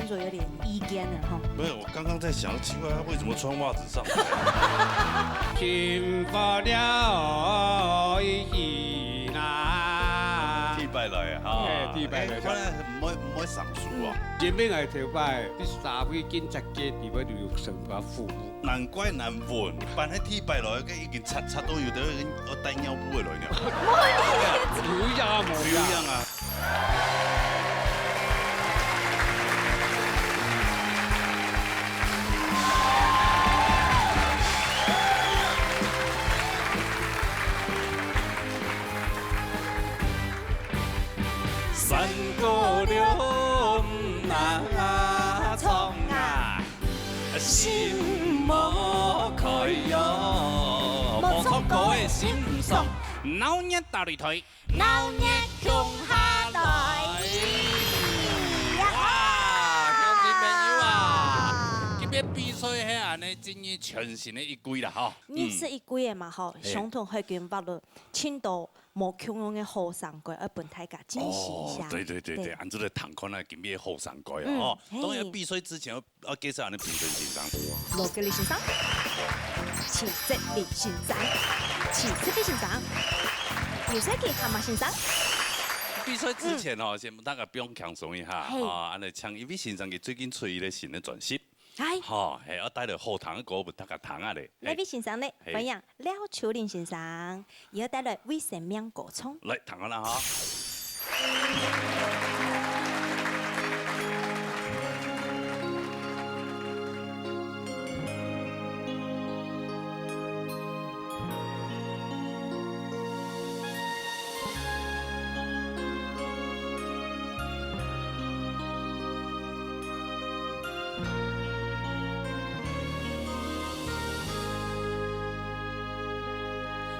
穿着有点意见了哈。没有，我刚刚在想，奇怪，他为什么穿袜子上台？幸福了伊啦，祭拜来哈，祭拜来看来唔会上书啊。前面的头摆，你3位警察家伫要留神把服务。难怪难闻，办迄祭拜来，已经擦到有得我带尿布的来了。有样啊，不一样啊。三姑娘那创啊，心无开哟，无错过的心爽，脑热倒里推，老热向下来。哇，乡亲朋友啊，今日比赛遐安尼真係全新的一季啦吼。你是一季的嘛吼，相同会跟发了青岛无穷用的后上季，而本台甲惊喜一下。对，按这个同款啊，今日后上季哦。当然比赛之前要介绍安尼评审先生。罗格里先生，请这里先生，请这里先生，有谁可以看吗先生？比赛之前哦，先大家不用轻松一下啊，安尼唱，因为先生佢最近出伊咧新的专辑。哎，吼，系我带着后堂的歌物，大家弹下咧。那位先生呢？欢迎廖秋玲先生，以后带来为生命歌唱。来弹下啦哈。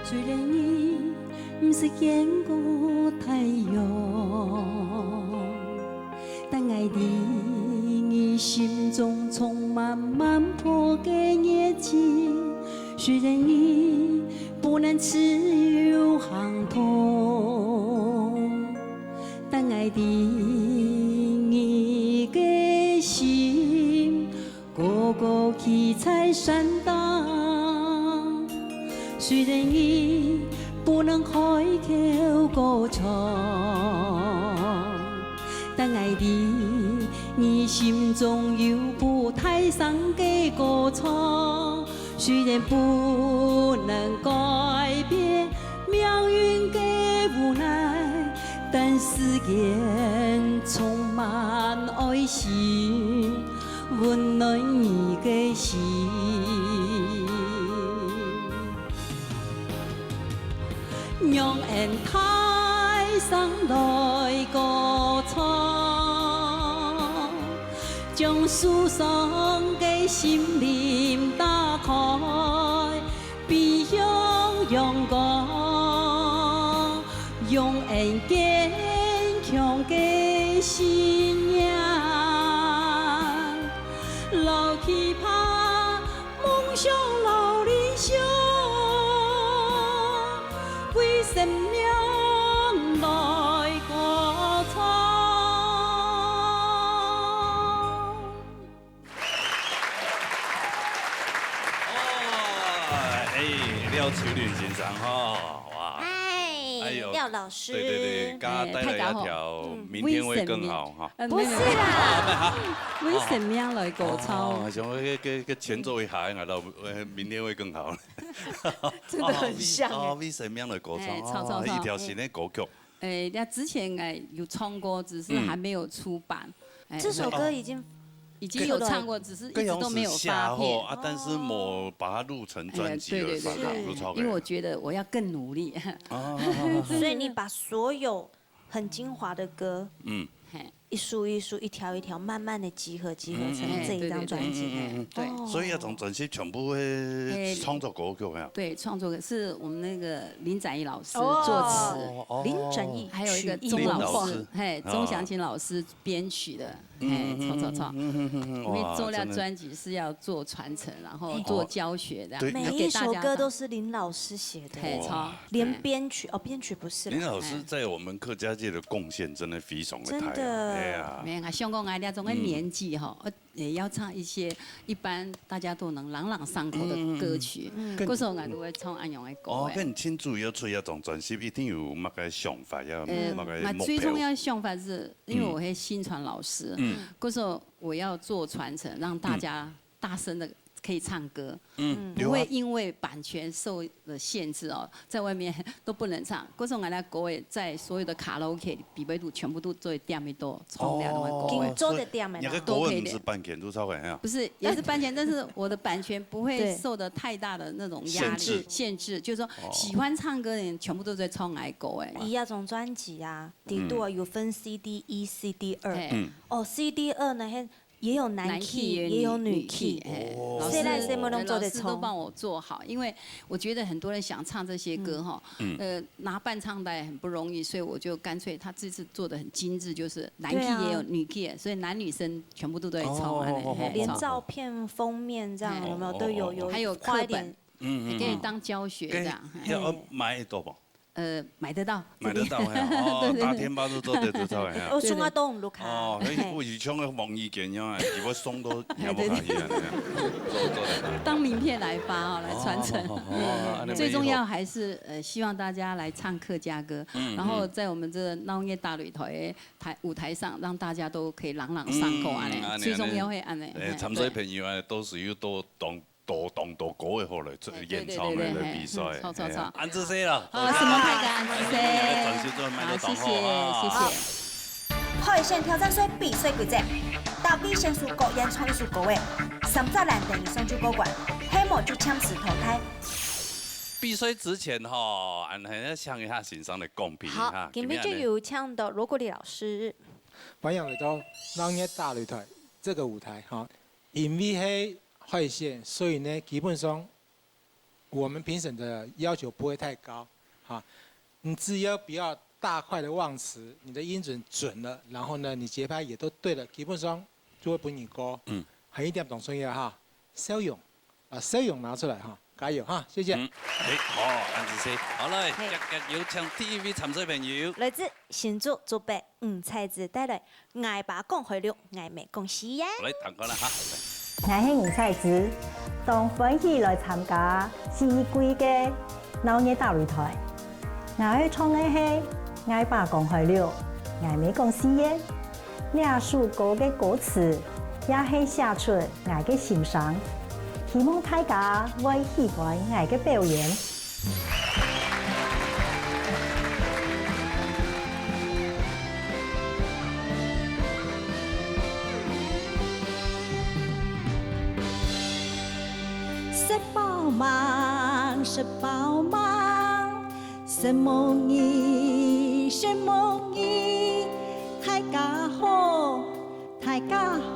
虽然伊不是见过太阳，但爱你心中充满满破的热情。虽然你不能自由航通，但爱你的心个个去彩闪荡。虽然伊不能开口歌唱，但爱你心中有不太伤的歌唱。虽然不能改变命运的无奈，但誓言充满爱心，温暖你的心。让人台上来歌唱，将疏爽的心灵打开，悲向阳光，让人坚强的信仰，老期盼梦想老理想。为生命来歌唱。廖秋玲先生哈，哇，哎，廖老师，对，给他带来一条明天会更好哈。不是啦，为生命来歌唱。想个前奏一下，我到明天会更好。真的很像哎。为生命来歌唱，唱一条新的歌曲。那之前有唱过，只是还没有出版。这首歌已经有唱过，只是一直都没有发片啊，但是我把它录成专辑了，对，因为我觉得我要更努力。所以你把所有很精华的歌，一束一束、一条一条，慢慢的集合成这一张专辑。对，所以那种专辑全部会创作歌曲呀。对，创作是我们那个林展毅老师作词，林展毅，还有一个钟老师，钟祥琴老师编曲的。唱，因为做了专辑是要做传承，然后做教学的，每一首歌都是林老师写的，连编曲编曲不是。林老师在我们客家界的贡献真的非常的大，没有啊，香港爱那种的年纪哈，也要唱一些一般大家都能朗朗上口的歌曲。嗰时候我都会唱安样的歌。哦，跟庆祝要出一种专辑，一定有乜嘅想法呀？乜嘅目最重要标？的想法是，因为我是新传老师，嗰时候我要做传承，让大家大声的可以唱歌，不会因为版权受的限制哦，在外面都不能唱。嗰时候我来国外，在所有的卡拉 OK 比贝度全部都做店面都唱两个歌。金州的店面你个国文不是版权都超过呀？不是，也是版权，但是我的版权不会受的太大的那种压力限制，就是说喜欢唱歌的人全部都在唱爱歌哎。伊那种专辑啊，底度有分 CD 1、CD 2。哦，CD 2呢，也有男 key， 也有女 key。谁来谁们拢做得老师都帮我做好，因为我觉得很多人想唱这些歌哈，拿伴唱带很不容易，所以我就干脆他这次做的很精致，就是男 key 也有女 key，所以男女生全部都在唱。连照片封面这样有没有都有？还有课本，也可以当教学这样。要买得到不？买得到，买得到哦，大天包都做得出来呀。我送啊都唔录卡。哦，我以前个网易件样啊，如果送都也不卡去啊。当名片来发哦，来传承。最重要还是希望大家来唱客家歌，然后在我们这闹夜大擂台舞台上，让大家都可以朗朗上口啊嘞。最重要会安嘞。参赛朋友啊，都是要多歌的好来演唱来比赛。错。安子西啦。好，什么派的安子西？好，谢谢。海选挑战赛比赛规则：到底先输国演唱艺术歌位，3只人等于送出歌冠，黑幕就枪死淘汰。比赛之前哈，俺还要想一下欣赏的公平哈。好，今天就有唱的罗国立老师。欢迎来到闹夜大擂台这个舞台哈，因为是海选，所以呢，基本上我们评审的要求不会太高，哈，你只要不要大块的忘词，你的音准准了，然后呢，你节拍也都对了，基本上就会帮你歌。还一点懂重要哈，笑容拿出来哈，加油哈，谢谢。好，安子西，好来，有请 TVB 参赛朋友。来自新竹竹北吴彩子带来《爱爸讲回六，爱妹讲西呀》。来，弹歌啦哈。我是吴彩子，当欢喜来参加4季嘅闹夜大擂台。我去唱的是《爱爸讲回了，爱妹讲西耶》。这首歌嘅歌词也是写出我嘅心声，希望大家會喜歡我嘅表演。是饱满，什么意？大家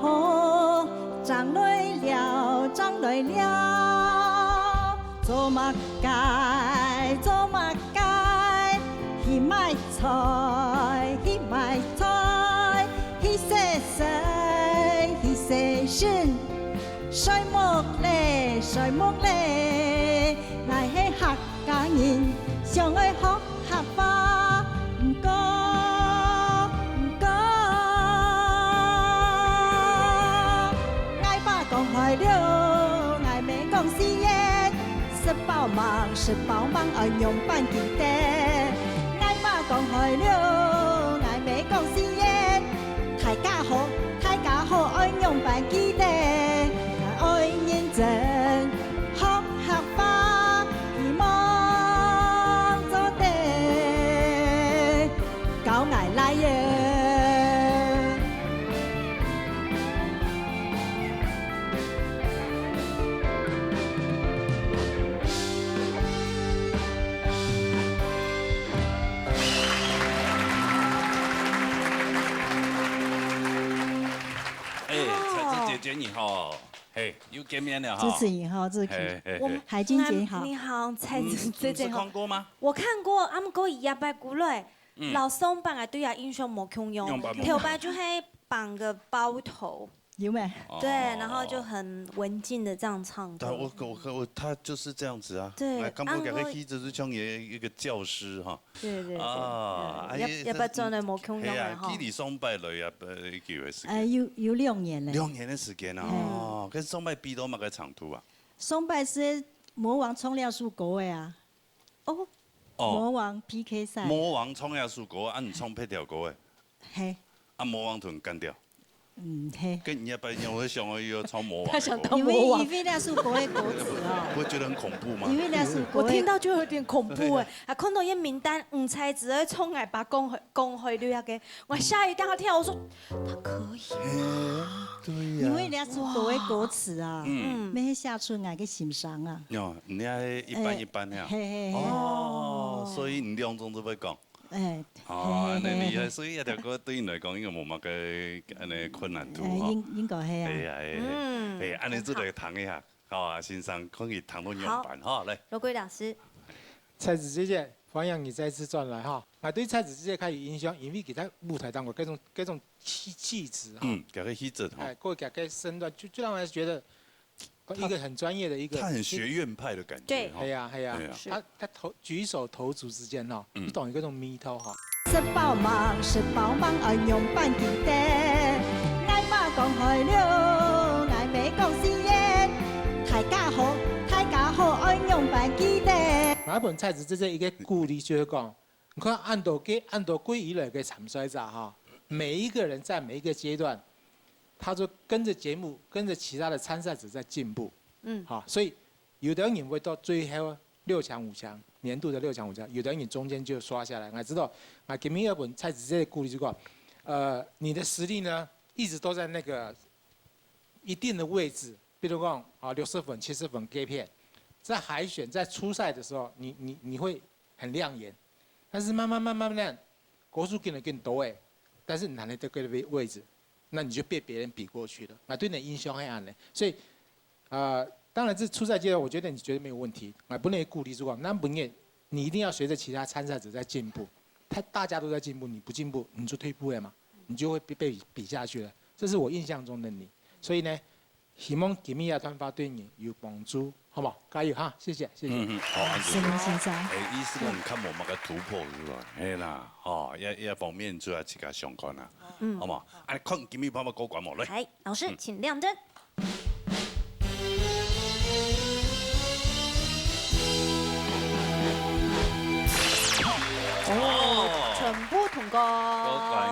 好，长来了，做乜街，去买菜，去洗水，去洗身。水木嘞，乃是客家人，上爱學客話，唔過，愛爸講開了，愛妹講是耶，是飽忙，愛用辦記得，愛爸講開了，愛妹講是耶，大家好，愛用辦記得。愛認真學客話，希望做得搞捱來耶。彩子姐姐你好。又见面了哈！主持人好，主持人，海金姐好，你好，彩子姐姐好。看过吗？我看过，阿姆哥一摆过来，老松绑啊，对啊，英雄莫穷用，头摆就系绑个包头，有没？对，然后就很文静的这样唱歌。他就是这样子啊。对，感觉佢起就是像一个教师哈。对对啊，对，要不要真的冇空用的哈。距离双拜来也幾個時間？有2年了。2年的時間啊！哦，跟雙拜比到乜個長途啊？雙拜是魔王衝了數個的啊。哦。魔王 PK 賽。魔王衝了數個，啊，你衝配條個的。嘿。啊，魔王突然幹掉。嘿。跟人家不一樣，我想我要衝魔王。他想當因魔王。為那數個的果子哦。不會覺得很恐怖嗎？因為那數我聽到就有點恐怖哎！啊，看到一名單吳才子喺衝嚟把公去了嘅，我嚇一大跳，我說他可以。對呀。因為那數個的果子啊，咩下出來個欣賞啊。喲，人家一般一般呀。嘿。哦，所以你兩種都要講。哎。哦，那厲害，所以一條歌對你來講應該冇乜個安尼困難度哈。應該係啊。係啊係啊，安尼做嚟彈一下，好，欣賞可以彈到用版哈，來。羅貴老師，蔡子姐姐，歡迎你再次轉來哈。啊，對蔡子姐姐開始影響，因為佢在舞台當中各種氣質哈。給個氣質哈。哎，過給個身段，就讓人覺得一個很專業的一個。他很學院派的感覺。對，係啊係啊。他舉手投足之間哈，不懂嗰種迷頭哈。食飽忙，用辦記得，愛媽講開了，愛妹講是耶，大家好，愛用辦記得。馬本蔡子姐姐一個鼓勵就是講，你看按多歸以來嘅參賽者哈，每一個人在每一個階段，他就跟着節目，跟着其他的參賽者在進步。好，所以有的人會到最後6強5強。年度的6強5強，有的人中間就刷下來。我知道，啊，給明一本蔡子姐鼓勵就講，你的實力呢一直都在那個一定的位置，比如講啊60分、70分給片，在海選、在初賽的時候，你會很亮眼，但是慢慢，國術給你更多哎，但是你拿了這個位置，那你就被別人比過去了，那對你影響很大的，所以，當然，這初賽階段，我覺得你絕對沒有問題，不能鼓勵主管，那不能，你一定要隨着其他參賽者在進步，大家都在進步，你不進步，你就退步了嘛，你就會被比下去了，這是我印象中的你，所以呢，希望吉米亞團發對你有幫助，好不好？加油哈，謝謝。好，是您先生。意思講看冇乜個突破是吧？係啦，哦，一方面主要自己相關啦，好嘛？啊，看吉米幫我過關冇咧？來，老師請亮燈。哦，全部通過。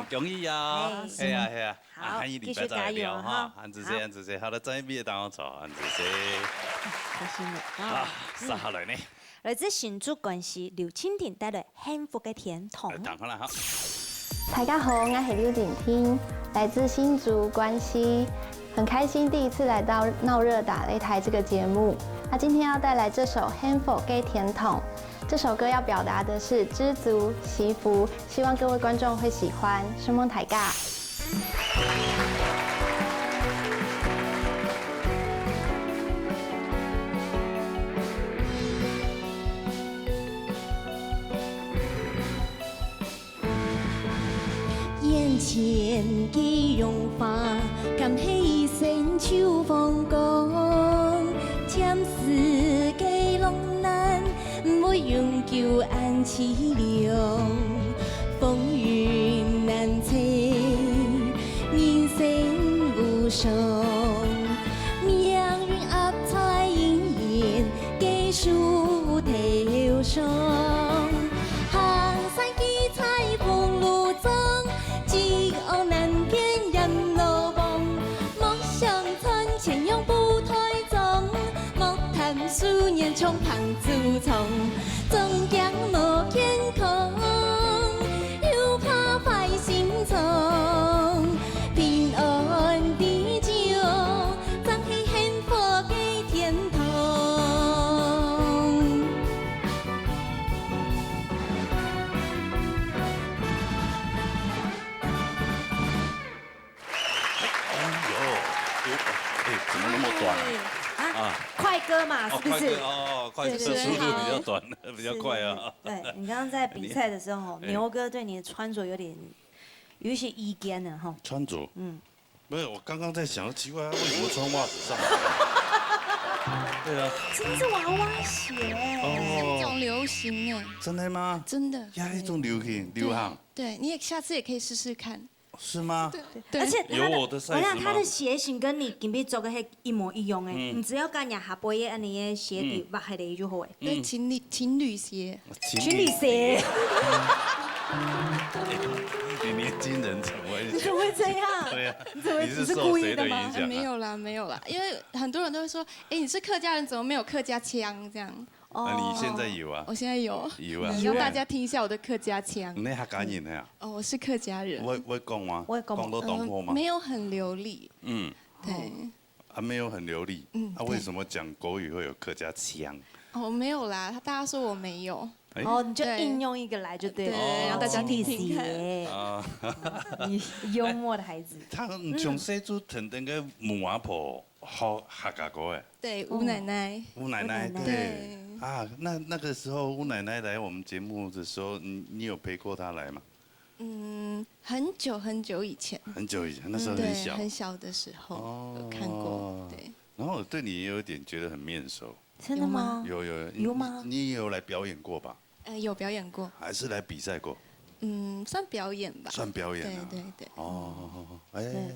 恭喜啊！係啊，好，繼續加油哈！安子姐，好了，再別當我錯，安子姐。開心了啊！接下來呢？來自新竹關係劉蜻蜓帶來幸福嘅天堂。等下啦哈。大家好，我是劉蜻蜓，來自新竹關係，很開心第一次來到鬧熱打擂台這個節目。那今天要帶來這首《幸福嘅天堂》。這首歌要表達的是知足惜福，希望各位觀眾會喜歡。聲夢大家。眼前嘅榮華，甘喜成秋風光，甜絲嘅浪漫。唔會永久安淒涼，風雲難測，人生無常，命運壓在姻緣，繼續頭上。行山幾彩風路中，寂寞難辨人路夢，夢想存錢永不退中，莫談思念從旁蛀蟲。終將無健康，又怕壞心腸，平安地久，真係幸福嘅天堂。怎麼那麼短啊？快歌嘛，是不是？哦，快歌速度比較短，比較快啊。對，你剛剛在比賽的時候，牛哥對你的穿着有些意見呢，哈。穿着？不是，我刚刚在想，奇怪，为什么穿袜子上？对啊。这是娃娃鞋。哦。一种流行哎。真的吗？真的。呀，一种流行。对，你也下次也可以试试看。是吗？对。而且有我的 size 吗？我想他的鞋型跟你今日做的迄一模一样诶，你只要跟人下背的安尼的鞋底挖下来就好诶。对，情侣鞋。情侣鞋。你年轻人怎么会？你怎么会这样？对啊，你是受谁的影响？没有啦，因为很多人都会说，哎，你是客家人，怎么没有客家腔这样？那你现在有啊？我现在有。有啊。让大家听一下我的客家腔。你客家人呀？哦，我是客家人。会讲吗？讲到懂我吗？没有很流利。对。没有很流利。为什么讲国语会有客家腔？哦，没有啦，大家说我没有。你就应用一个来就对了，让大家听听看。你幽默的孩子。他从小就听那个母阿婆学客家歌诶。对，吴奶奶。吴奶奶，对。那个时候吴奶奶来我们节目的时候，你有陪过她来吗？很久以前。很久以前，那时候很小。很小的时候有看过，对。然后我对你也有点觉得很面熟。真的吗？有吗？你也有来表演过吧？有表演过。还是来比赛过？算表演吧。算表演啊。对。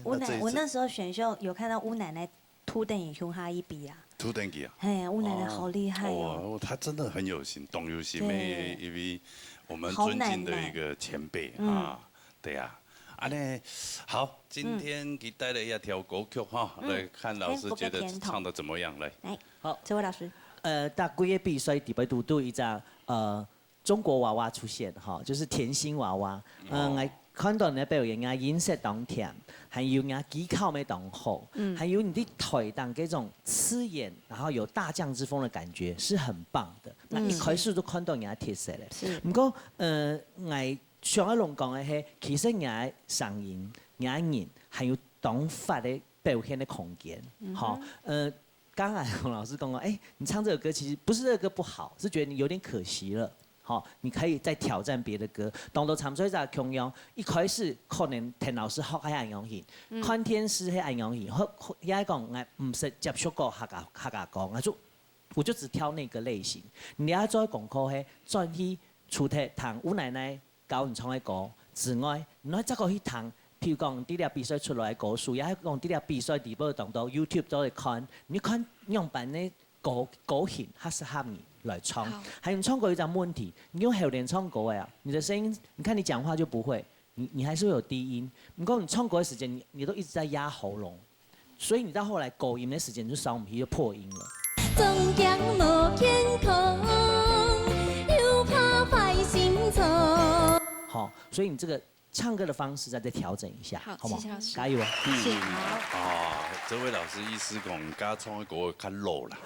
我那时候选秀有看到乌奶奶凸灯也凶哈一比啊。凸灯机啊。哎，乌奶奶好厉害哦。她真的很有心，懂有心，因为我们尊敬的一个前辈啊，对呀。好，今天给带了一条歌曲哈，来看老师觉得唱的怎么样？来，好，这位老师。大几个比赛特别都一张中国娃娃出现哈，就是甜心娃娃。我看到你表演啊，颜色当甜，还有啊技巧没当好，还有你的腿当这种刺眼，然后有大将之风的感觉，是很棒的。那一开始都看到人家特色嘞。是。不过我上一龙讲的係，其實人嘅聲音、人人還有當法的表現的空間。好，剛才洪老師講過，你唱這個歌其實不是這個歌不好，是覺得你有點可惜了。好，你可以再挑戰別的歌。當到參賽者強樣，一開始可能聽老師學係安樣型，看電視係安樣型，或也講我唔識接觸過客家歌，我就只挑那個類型。你要再功課係再去出題彈吳奶奶。教人唱的歌之外，你再個去聽，譬如講啲比賽出來嘅歌數，也係講啲比賽地步當到 YouTube 都嚟看，你看樣板嘅歌型合適合你來唱。還有你唱歌有一個問題，你用後練唱歌呀，你的聲音，你看你講話就不會，你還是會有低音。不過你唱歌嘅時間，你都一直在壓喉嚨，所以你到後來高音嘅時間就上唔去，就破音了。總講無健康，又怕壞心腸。好，所以你这个唱歌的方式再調整一下，好唔好？加油啊！謝謝。這位老師意思講，家唱的歌較老啦，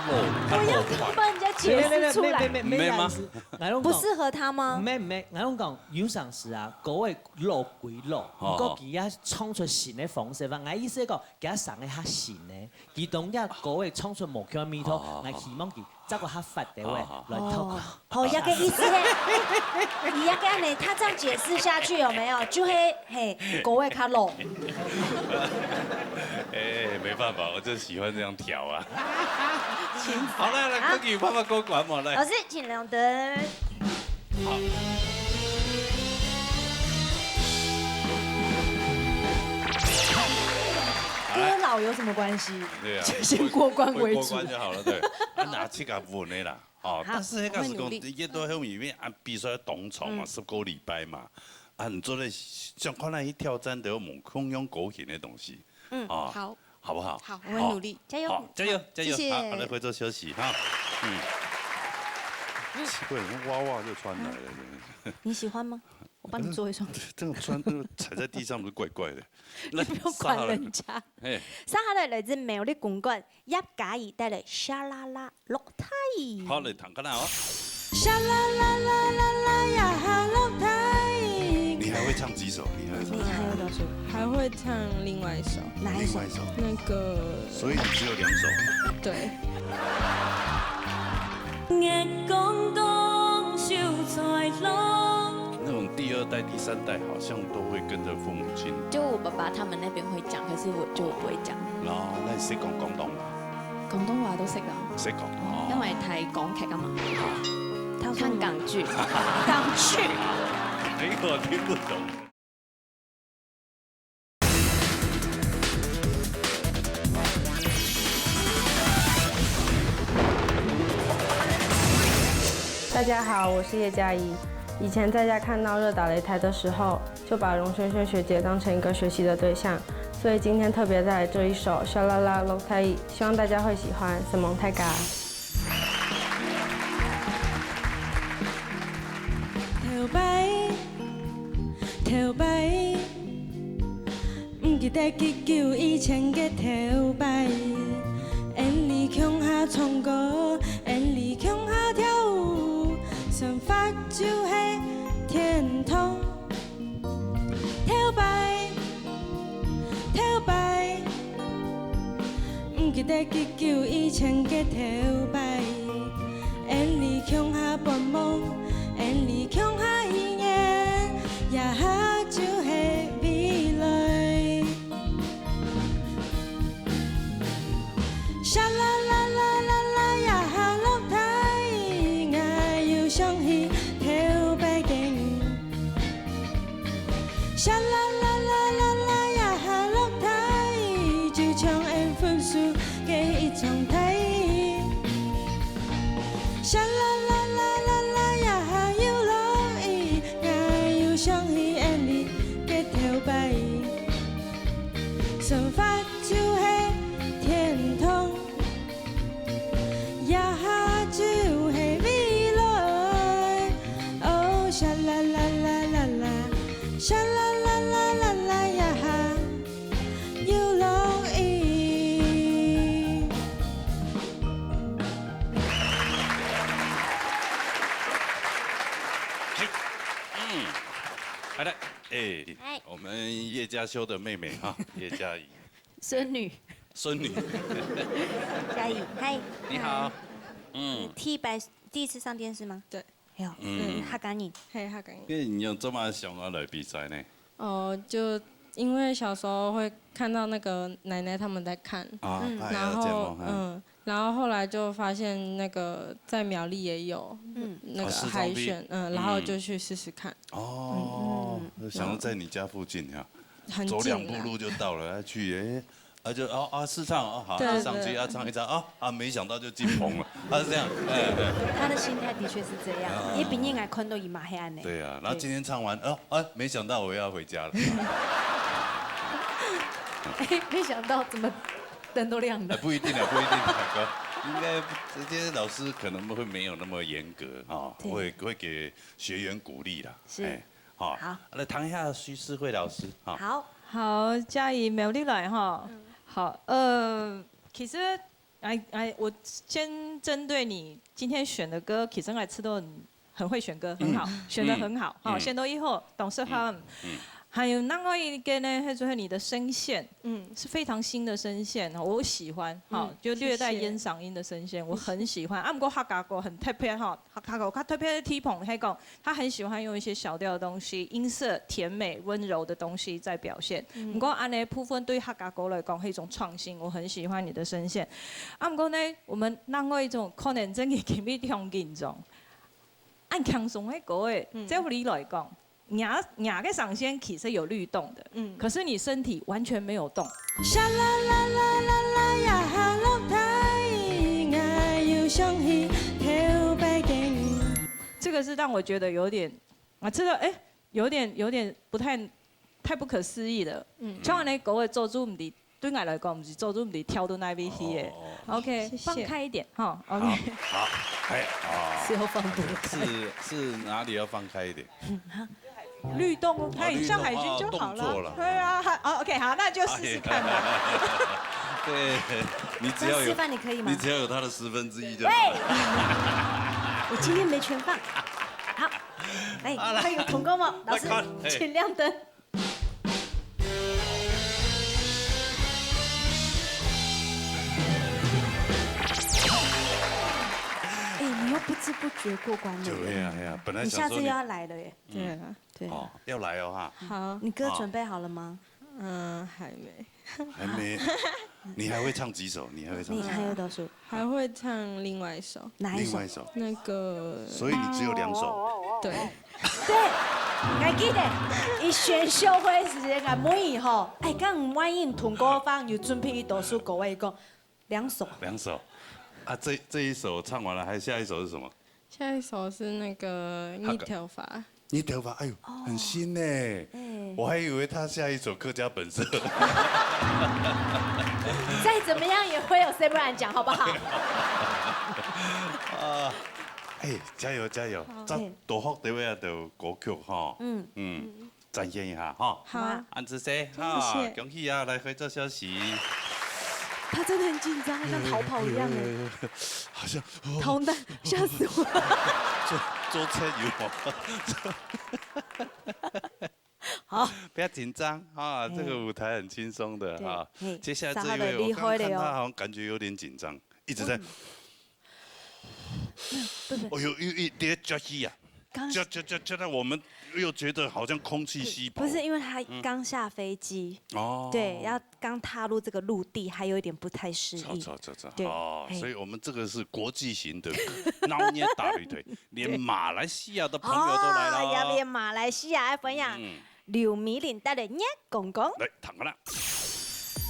我要幫人家解釋出來。沒嗎？不適合他嗎？沒，我講有陣時啊，歌嘅老歸老，不過佢也唱出新嘅方式。我意思講，佢上嘅較新嘅，佢當日歌嘅唱出無腔味道，我希望佢找個較發的位來透。好，一個意思係，你要跟你他這樣解釋下去有沒有？就係歌嘅較老。沒辦法，我就喜歡這樣調啊。好了，來，歌曲爸爸歌管我來。老師，請亮燈。好。跟老有什麼關係？對啊，先過關為主。過關就好了，對。拿七個穩的啦，但是那個是講，一到後面比賽當場嘛，10個禮拜嘛，你做咧像看來去挑戰到某空用歌型的東西。好。好不好？好，我會努力，加油！加油！謝謝。好，來回座休息哈。奇怪，娃娃就穿來了。你喜歡嗎？我幫你做一雙。這種穿，踩在地上不是怪怪的。你不用管人家。接下來來自美麗冠軍葉嘉儀帶來沙啦啦落胎。好，嚟彈看下哦。沙啦啦啦啦啦呀哈落胎。你還會唱幾首？你還有多少？還會唱另外一首。哪一首？那個。所以你只有2首。對。月光光秀才郎。那種第第二代、第三代好像都会跟着父母亲。就我爸爸他们那边会讲，可是我就不会讲。哦，那你識講廣東話？廣東話都識啊。識講。因為睇港劇啊嘛。他看港劇。港劇。我聽不懂。大家好，我是叶嘉怡。以前在家看闹热打擂台的时候，就把荣萱萱学姐当成一个学习的对象，所以今天特别带来这一首《沙啦啦落太》，希望大家会喜欢。什么太嘎？头摆，头摆，唔记得去救以前嘅头摆，沿里乡下唱歌，沿里乡下跳舞，想法就是天堂。头摆，头摆，唔记得去救以前嘅头摆，沿里乡下奔忙。沿里乡下一年，也下就是未來。沙啦啦啦啦啦，也下落台，我要想起頭擺景。沙啦啦啦啦啦，也下落台，就像緣分樹嘅一張台。沙啦啦啦啦啦，也下要落雨，我要想起眼裏嘅頭擺，想法就是天堂，也下就是未來。哦，沙啦啦啦啦啦，沙啦啦啦啦啦，也下要落雨。好的，我们叶嘉修的妹妹哈，叶嘉怡，孙女，孙女，嘉怡，嗨，你好，T 白第一次上电视吗？对，有，哈赶你，嘿，哈赶你。因为你有这么想要来比赛呢？就因为小时候会看到那个奶奶他们在看，然后后来就发现那个在苗栗也有那个海选，然后就去试试看。哦，想要在你家附近呀，走很近2步路就到了，去就试唱好，对上去唱一唱没想到就进棚了，是这样，他的心态的确是这样，也比你爱看到伊嘛黑暗呢。对啊，然后今天唱完，没想到我要回家了。没想到怎么灯都亮了。不一定啊，不一定，大哥，应该这些老师可能会没有那么严格会给学员鼓励啦。是，好，来谈一下徐世慧老师。好，嘉怡苗栗来哈。好，其实我先针对你今天选的歌，其实吃都很会选歌，很好，选得很好。好，选到以后懂事哈。还有另外一个呢，就是你的声线，是非常新的声线，我喜欢，就略带烟嗓音的声线，我很喜欢。不过客家歌很特别哈，客家歌他特别T捧，他讲他很喜欢用一些小调的东西，音色甜美温柔的东西在表现。不过安尼部分对客家歌来讲是一种创新，我很喜欢你的声线。不过呢，我们另外一种可能真嘅前面听紧张，按轻松的歌诶，照理来讲。牙个上线其实有律动的，可是你身体完全没有动。沙啦啦啦啦啦，也下落台，我要想起头擺景。这个是让我觉得有点，这个有点太不可思议了。像安尼歌的做主唔係对我来讲，唔是做主唔係跳到那边去的。OK， 放开一点哈。OK。好，是要放多开？是哪里要放开一点？律动，看像海军就好了。对啊，OK， 好，那就试试看吧。对，你只要有示范，你可以吗？你只要有他的1/10就好。我今天没全放。好，还有同工吗？老师，请亮灯。你又不知不觉过关了。对呀，本来你下次又要来了耶。对啊，对，哦，要来哦哈。好，你歌准备好了吗？还没。还没。你还会唱几首？你还会唱？你还有多少？还会唱另外一首。哪一首？另外一首。那个。所以你只有2首。对。对，我记得，伊选秀会时间个满意吼，哎，刚唔满意，同歌方又准备读书各位讲2首。2首。啊，这一首唱完了，还下一首是什么？下一首是那个一条发。你头发，哎呦，很新呢。我还以为他下一首客家本色。再怎么样也会有 Severan 奖，好不好？啊，哎，加油加油！这多福地位的歌曲哈，展现一下哈。好，安子生哈，恭喜啊，来回做消息。他真的很紧张，像逃跑一样哎。好像逃难，吓死我！坐车游。好，不要紧张啊，这个舞台很轻松的哈。接下来这一位，我刚看他好像感觉有点紧张，一直在。哦，有一叠脚气啊！就在我们又觉得好像空气稀薄。不是，因为他刚下飞机，对，要刚踏入这个陆地，还有一点不太适应。对，所以我们这个是国际型的脑捏大旅队，连马来西亚的朋友都来了。要连马来西亚的朋友，刘美玲带的捏公公。来，躺过来。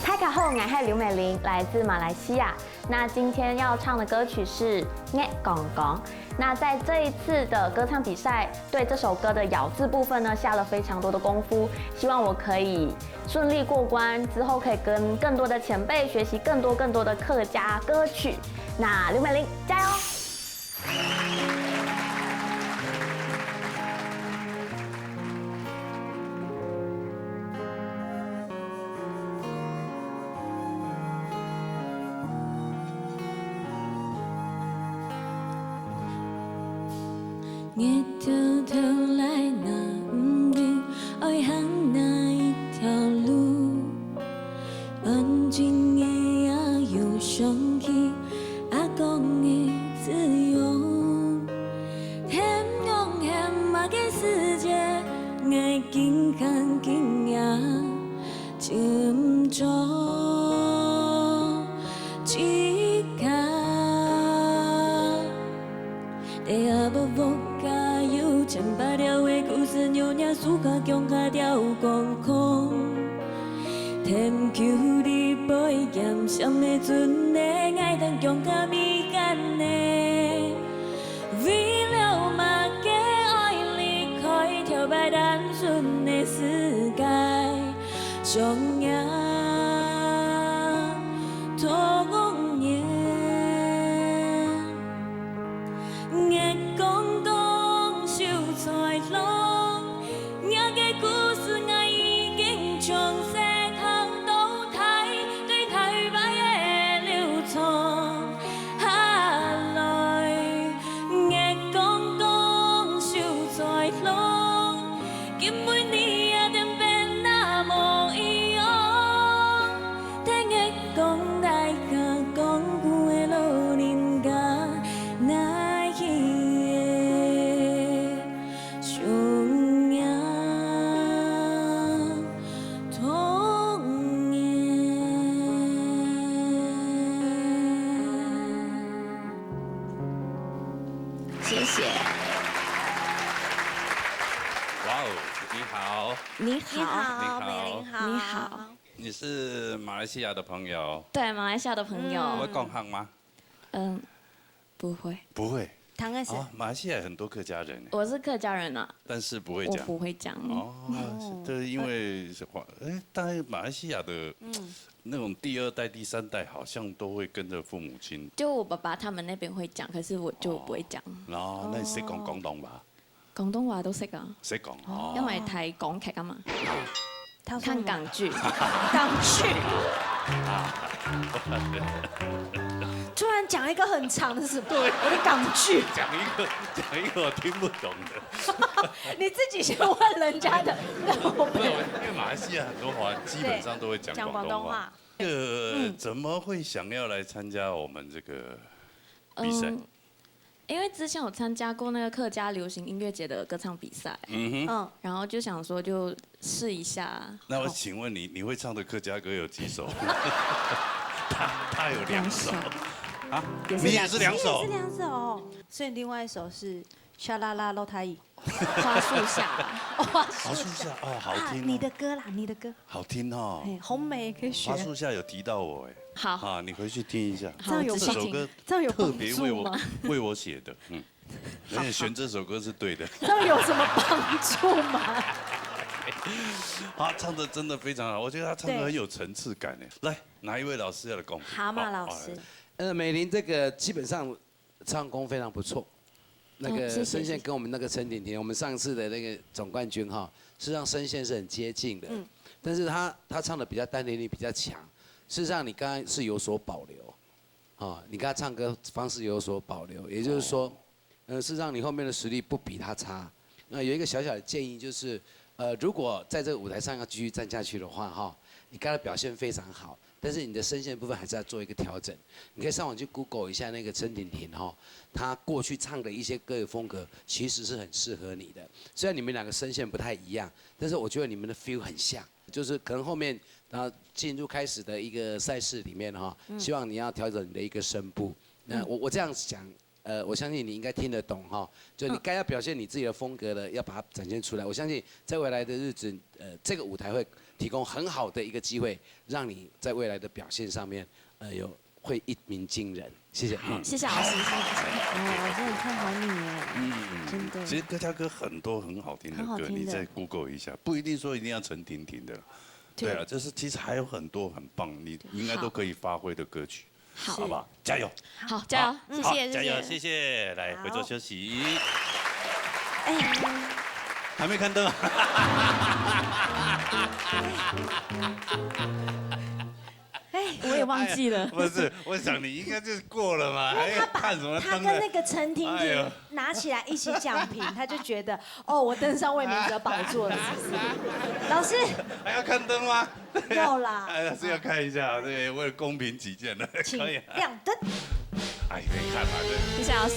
大家好，我是刘美玲，来自马来西亚。那今天要唱的歌曲是《捏公公》。那在这一次的歌唱比赛，对这首歌的咬字部分呢，下了非常多的功夫。希望我可以顺利过关，之后可以跟更多的前辈学习更多的客家歌曲。那刘美玲，加油！日头头来那唔对，爱行那一条路，安静的也有生气，阿公的自由，天空黑马的世界，爱紧看紧呀，沉着一卡，地下不服。有千百条的故事，扭捏输甲强甲调光空。天求你陪咸闪的船的爱当强甲美感的，为了嘛个爱离开跳摆单纯的世界，上呀童年，眼光。在浪，那个故事我已經從石頭到睇，對台灣的流傳下來。眼光光笑在浪，見每年也定變那麼一樣。聽佢講大家講古的老人家，那一。谢谢。哇哦，你好。你好，美玲好。你好。你是马来西亚的朋友？对，马来西亚的朋友。会讲汉吗？不会。不会。唐哥是。马来西亚很多客家人。我是客家人啊。但是不会讲。我不会讲。对，因为当然马来西亚的那种第2代、第3代好像都会跟着父母亲。就我爸爸他们那边会讲，可是我就不会讲。那你識講廣東話？廣東話都識啊。識講。因為睇港劇啊嘛。看港劇。港劇。突然讲一个很长的什么？我的港剧。讲一个我听不懂的。你自己先问人家的。因为马来西亚很多华基本上都会讲广东话。怎么会想要来参加我们这个比赛？因为之前有参加过那个客家流行音乐节的歌唱比赛，然后就想说就试一下。那我请问你，你会唱的客家歌有几首？他有2首。啊，你也是2首，也是2首，所以另外一首是沙啦啦露台语，花树下，花树下哦，好听。你的歌啦，你的歌，好听哦。红梅也可以学。花树下有提到我哎，好啊，你回去听一下。这样有这首歌特别为我写的，而且选这首歌是对的。这样有什么帮助吗？他唱的真的非常好，我觉得他唱的很有层次感哎。来，哪一位老师要来公布？蛤蟆老师。美玲这个基本上唱功非常不错，那个声线跟我们那个陈婷婷，我们上次的那个总冠军哈，事实上声线是很接近的，但是他唱的比较单点力比较强，事实上你刚刚是有所保留，啊，你跟他唱歌方式有所保留，也就是说，事实上你后面的实力不比他差。那有一个小小的建议就是，如果在这个舞台上要继续站下去的话哈，你刚才表现非常好。但是你的声线部分还是要做一个调整，你可以上网去 Google 一下那个陈婷婷哈，她过去唱的一些歌的风格其实是很适合你的。虽然你们2个声线不太一样，但是我觉得你们的 feel 很像，就是可能后面然后进入开始的一个赛事里面哈，希望你要调整你的一个声部。那我这样讲，我相信你应该听得懂哈，就你该要表现你自己的风格的，要把它展现出来。我相信在未来的日子，这个舞台会提供很好的一个机会，让你在未来的表现上面，会一鸣惊人。谢谢。谢谢老师，谢谢。我真的看好你耶，真的。其实客家歌很多很好听的歌，你再 Google 一下，不一定说一定要陈婷婷的。对啊，就是其实还有很多很棒，你应该都可以发挥的歌曲。好不好？加油！好，加油！谢谢，加油！谢谢。来，回座休息。还没看灯啊？我也忘记了。不是，我想你应该就是过了嘛，还要看什么灯？他跟那个陈婷婷拿起来一起讲评，他就觉得我登上卫冕者宝座了，是不是？老师还要看灯吗？要啦，还是要看一下，对，为了公平起见的，请可以亮灯。可以看嘛，对。谢谢老师。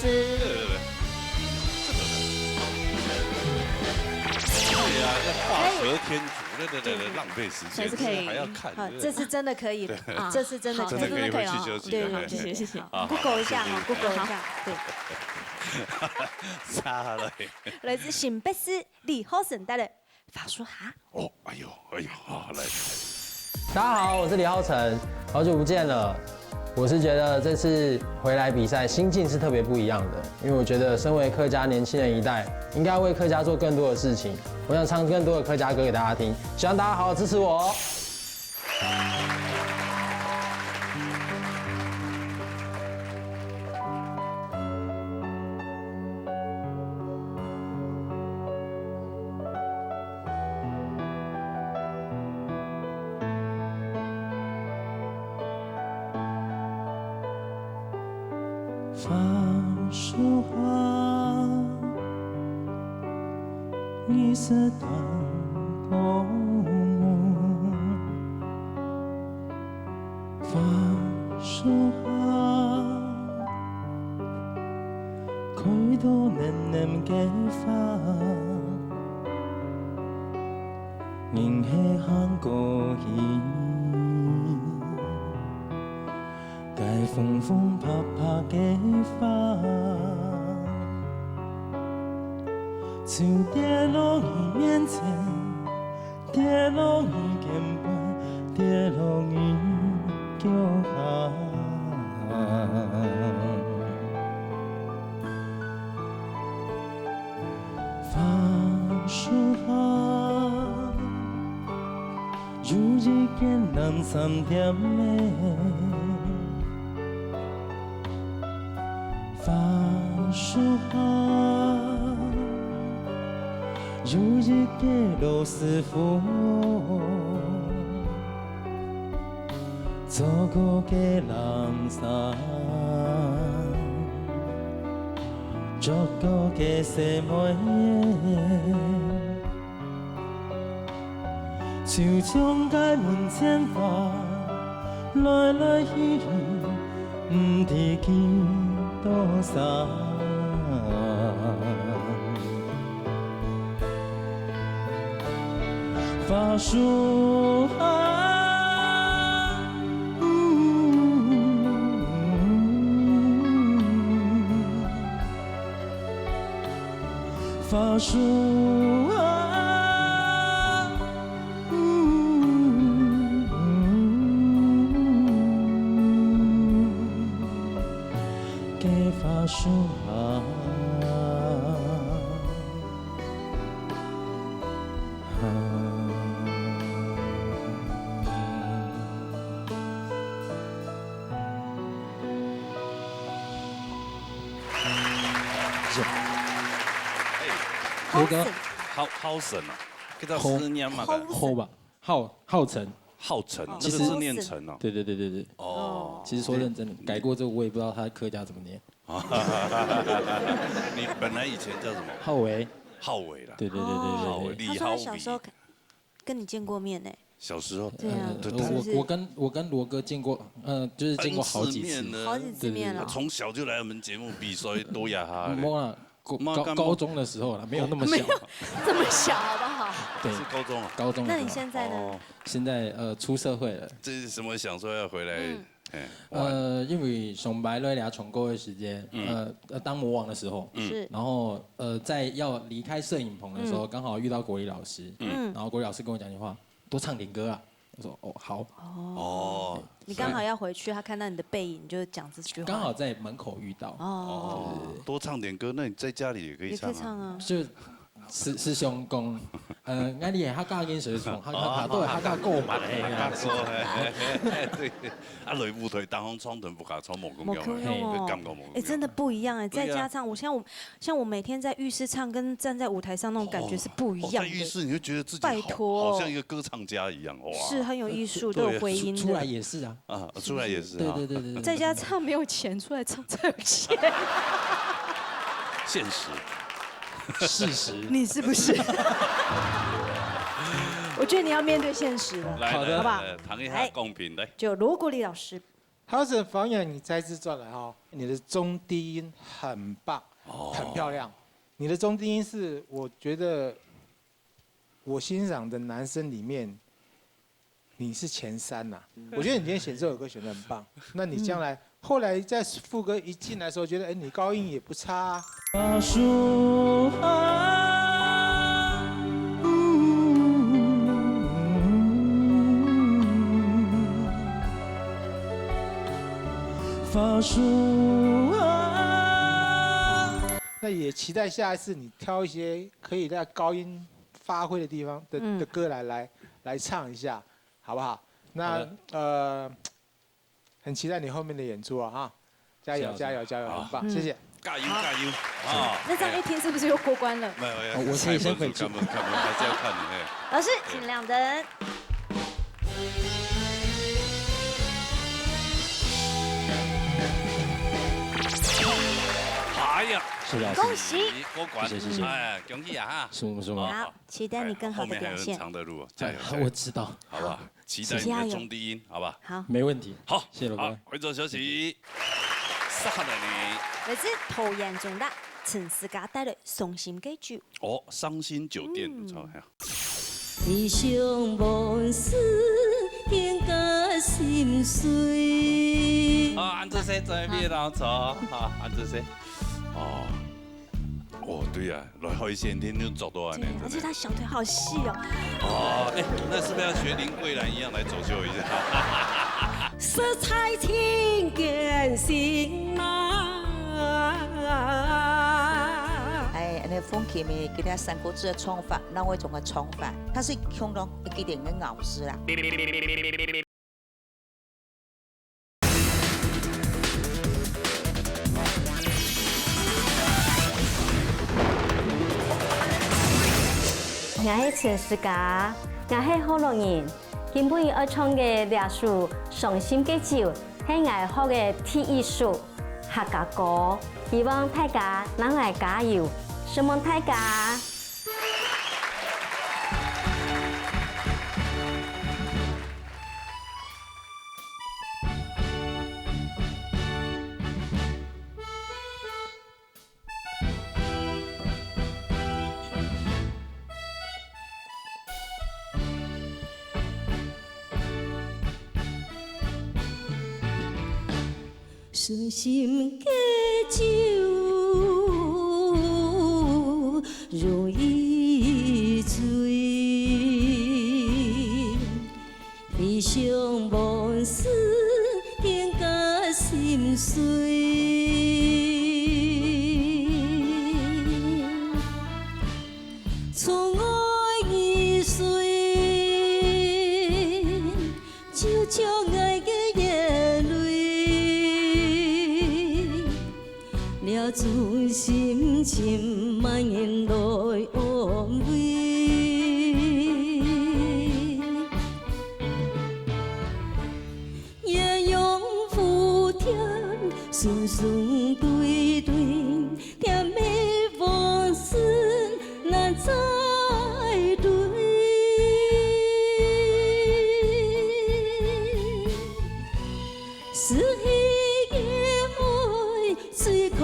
对呀，要画蛇添足，对，浪费时间，可以还要看。这次真的可以，这次真的可以，真的可以回去休息。对，谢谢。Google 一下哈，Google 一下，对。杀了。来自新北市李后生带的法术哈。哎呦，好来。大家好，我是李浩成，好久不见了。我是觉得这次回来比赛心境是特别不一样的，因为我觉得身为客家年轻人一代，应该为客家做更多的事情。我想唱更多的客家歌给大家听，希望大家好好支持我哦。法术哈，你是当公母。法术哈，开到nem嘅法，人係行過去。在风风啪啪嘅花，就跌落你面前，跌落你肩膀，跌落你脚下。法术哈，如一片蓝三点美。法术哈，如一个老师傅，做过嘅人生，做过嘅什么就将该门前花，来来去去，唔知几多少。发树啊，发树啊，给发树啊。罗哥，好神啊，叫做思念嘛，后吧，浩辰，浩辰，其实那个是念成哦。对。哦，其实说认真的，改过之后我也不知道他客家怎么念。你本来以前叫什么？浩维。浩伟啦。对，浩伟，李浩他小时候跟你见过面呢。小时候，对啊，我跟罗哥见过，就是见过好几次，好几次面了。从小就来我们节目比赛多呀哈。高中的时候了，没有那么小，这么小好不好？对，是高中啊。高中。那你现在呢？现在出社会了。这是什么想说要回来？因为上白了俩重构的时间，当魔王的时候，是，然后在要离开摄影棚的时候，刚好遇到国立老师，然后国立老师跟我讲句话，多唱点歌啊。我说哦好。哦。你刚好要回去，他看到你的背影，就讲这句话。刚好在门口遇到。哦。多唱点歌，那你在家里也可以唱啊。也可以唱啊。就师兄讲，俺你客家演水床，都系客家歌嘛嚟嘅。对，啊，擂舞台當空蒼盾不假蒼無咁樣，感覺冇。哎，真的不一樣哎，在家唱，像我每天在浴室唱，跟站在舞台上那種感覺是不一樣的。在浴室你會覺得自己拜託，好像一個歌唱家一樣，哇！是很有藝術，都有回音的。出來也是啊。啊，出來也是。對。在家唱沒有錢，出來唱才有錢。現實。事實，你是不是？我覺得你要面對現實了。好的，好不好？談一下公平的。就羅國立老師，浩辰房友，你再次转来哈，你的中低音很棒，很漂亮。你的中低音是我觉得我欣赏的男生里面，你是前3呐。我觉得你今天选这首歌选得很棒。那你将来后来在副歌一进来的时候，觉得你高音也不差啊。发树啊，发树啊。那也期待下一次你挑一些可以在高音发挥的地方的歌来唱一下，好不好？那很期待你后面的演出啊哈，加油，很棒，谢谢。加油啊！那这样一听是不是又过关了？没有，我可以先回去。看，还是要看你。老师，请亮灯。哎呀，是的，恭喜！过关，谢谢，哎，恭喜啊！是吗？好，期待你更好的表现。后面还有很长的路，加油！我知道，好不好？期待你的中低音，好吧？好，没问题。好，謝謝老哥。回座休息。來自桃園中的陳思嘉帶來《傷心嘅酒》。哦，傷心酒店，錯係啊。悲傷往事應該心碎。啊，安這些在邊度坐？啊，安這些。哦，對呀，來海鮮天都走多少年？而且他小腿好細哦。哦，哎，那是不是要學林桂蘭一樣來走秀一下？色彩情感心啊！哎，那风琴咪给他三国志的唱法，那我种个唱法，它是相当一点个咬字啦。我是陳思嘉，我是好樂人。今晡日要唱嘅兩首傷心嘅酒，係我學嘅第一首客家歌，希望大家能嚟加油，希望大家。顺心加酒，如意醉。悲伤往事更加心碎。错爱易碎，就像爱的眼泪，了转心情蔓延来安慰。夜用浮甜，顺顺对对，甜的往事难再对。是彼的爱最可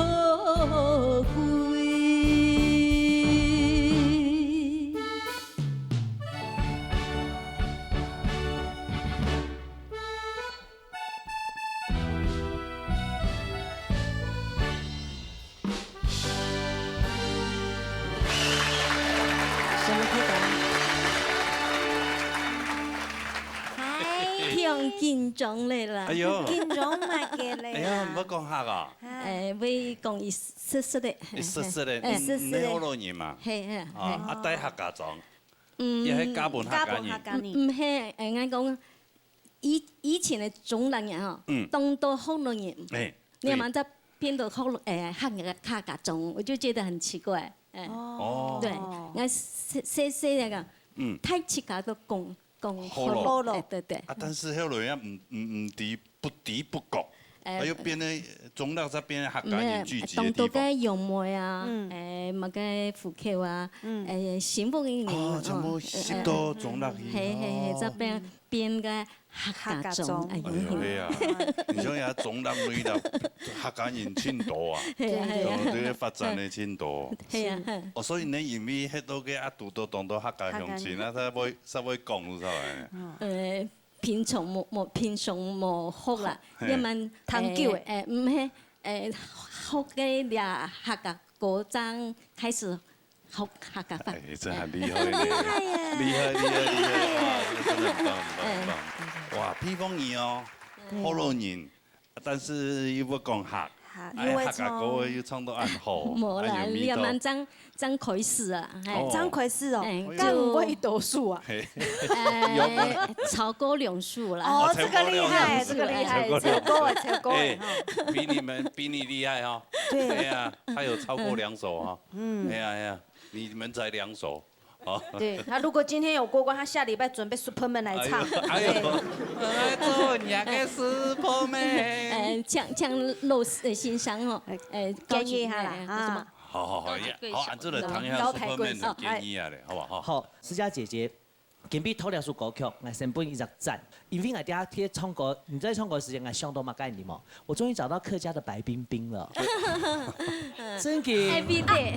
贵。什么可以讲？挺紧张的啦。哎呦紧张嘛嘅哎呀，唔要讲客啊，要讲伊色色的。色色的，色色的。你好多年嘛，嘿嘿。啊，带客家庄，也系加本客家人，唔係，我講以前的中人人吼，當到後人人，你們在變到後客家莊，我就覺得很奇怪。哦。對，我細那個，太奇怪都講好咯，對對。啊，但是後來啊，唔敵不講，還有變咧中立在變客家人聚集的地方。當到嘅楊梅啊，乜嘅虎口啊，新福嘅哦，全部攝到中立去。係，這邊變嘅客家莊。哎呦，係啊，你想下中立裏頭客家人真多啊，咁啲發展咧真多。係啊。哦，所以你因為迄度嘅啊，讀到當到客家鄉親啊，才會講出來。平常冇學啦，因為探究唔係學嘅倆客家嗰陣開始學客家話。哎，真係厲害咧！厲害！哇，這個真的很棒。哇，披風衣哦，好多人，但是又不講客，客家歌又唱到暗好，冇啦，你又問張開始啊，張開始哦，就唔會多數啊，超過2數啦。哦，這個厲害，這個厲害，超過。比你厲害哈。對啊，他有超過2首哈。哎呀，你們才2首。對，他如果今天有過關，他下禮拜準備 Superman 來唱。哎呦，做人嘅 Superman。像露欣賞哦，建議下啦啊。好，按這個唐下 Superman 的建議啊咧，好不好？好，思佳姐姐。今比頭兩首歌曲，我先本一隻讚，因為我哋喺唱歌，你在唱歌時間我相當嘛概念哦。我終於找到客家的白冰冰了，真嘅。Happy day。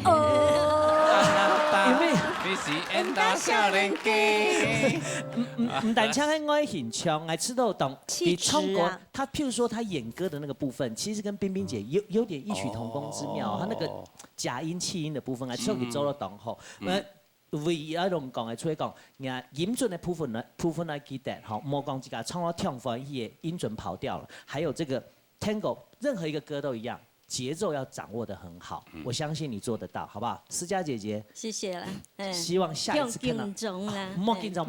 因為你是演到少年家。唔但唱喺愛現場，我知道懂。你唱歌，他譬如說他演歌的那個部分，其實跟冰冰姐有點異曲同工之妙。他那個假音氣音的部分，我唱佢做得當好。唯一一種講嘅，除咗講，人音準的部分來記得，好，莫講自家唱到跳翻去，音準跑掉了。還有這個 tango， 任何一個歌都一樣，節奏要掌握得很好。我相信你做得到，好不好？思佳姐姐，謝謝啦。希望下一次看到。莫緊張，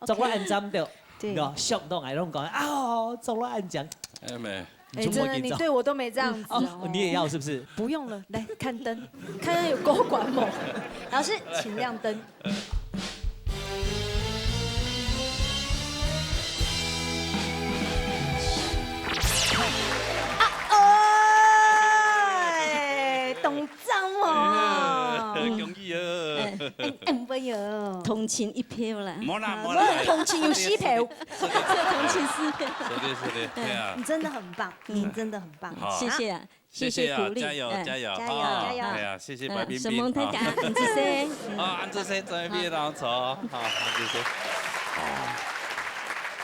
做我按針掉，上到來攏講啊，做我按獎。哎，真的，你對我都沒這樣子哦。你也要是不是？不用了，來看燈，看看有夠管猛。老師，請亮燈。懂章哦。恭喜啊！唔會有。同情一票啦。冇啦。同情有4票。同情4票。是的，對啊。你真的很棒，你真的很棒。謝謝啊，謝謝鼓勵。加油！係啊，謝謝白冰冰。什麼大家安之些。安之些在邊當坐，好，安之些。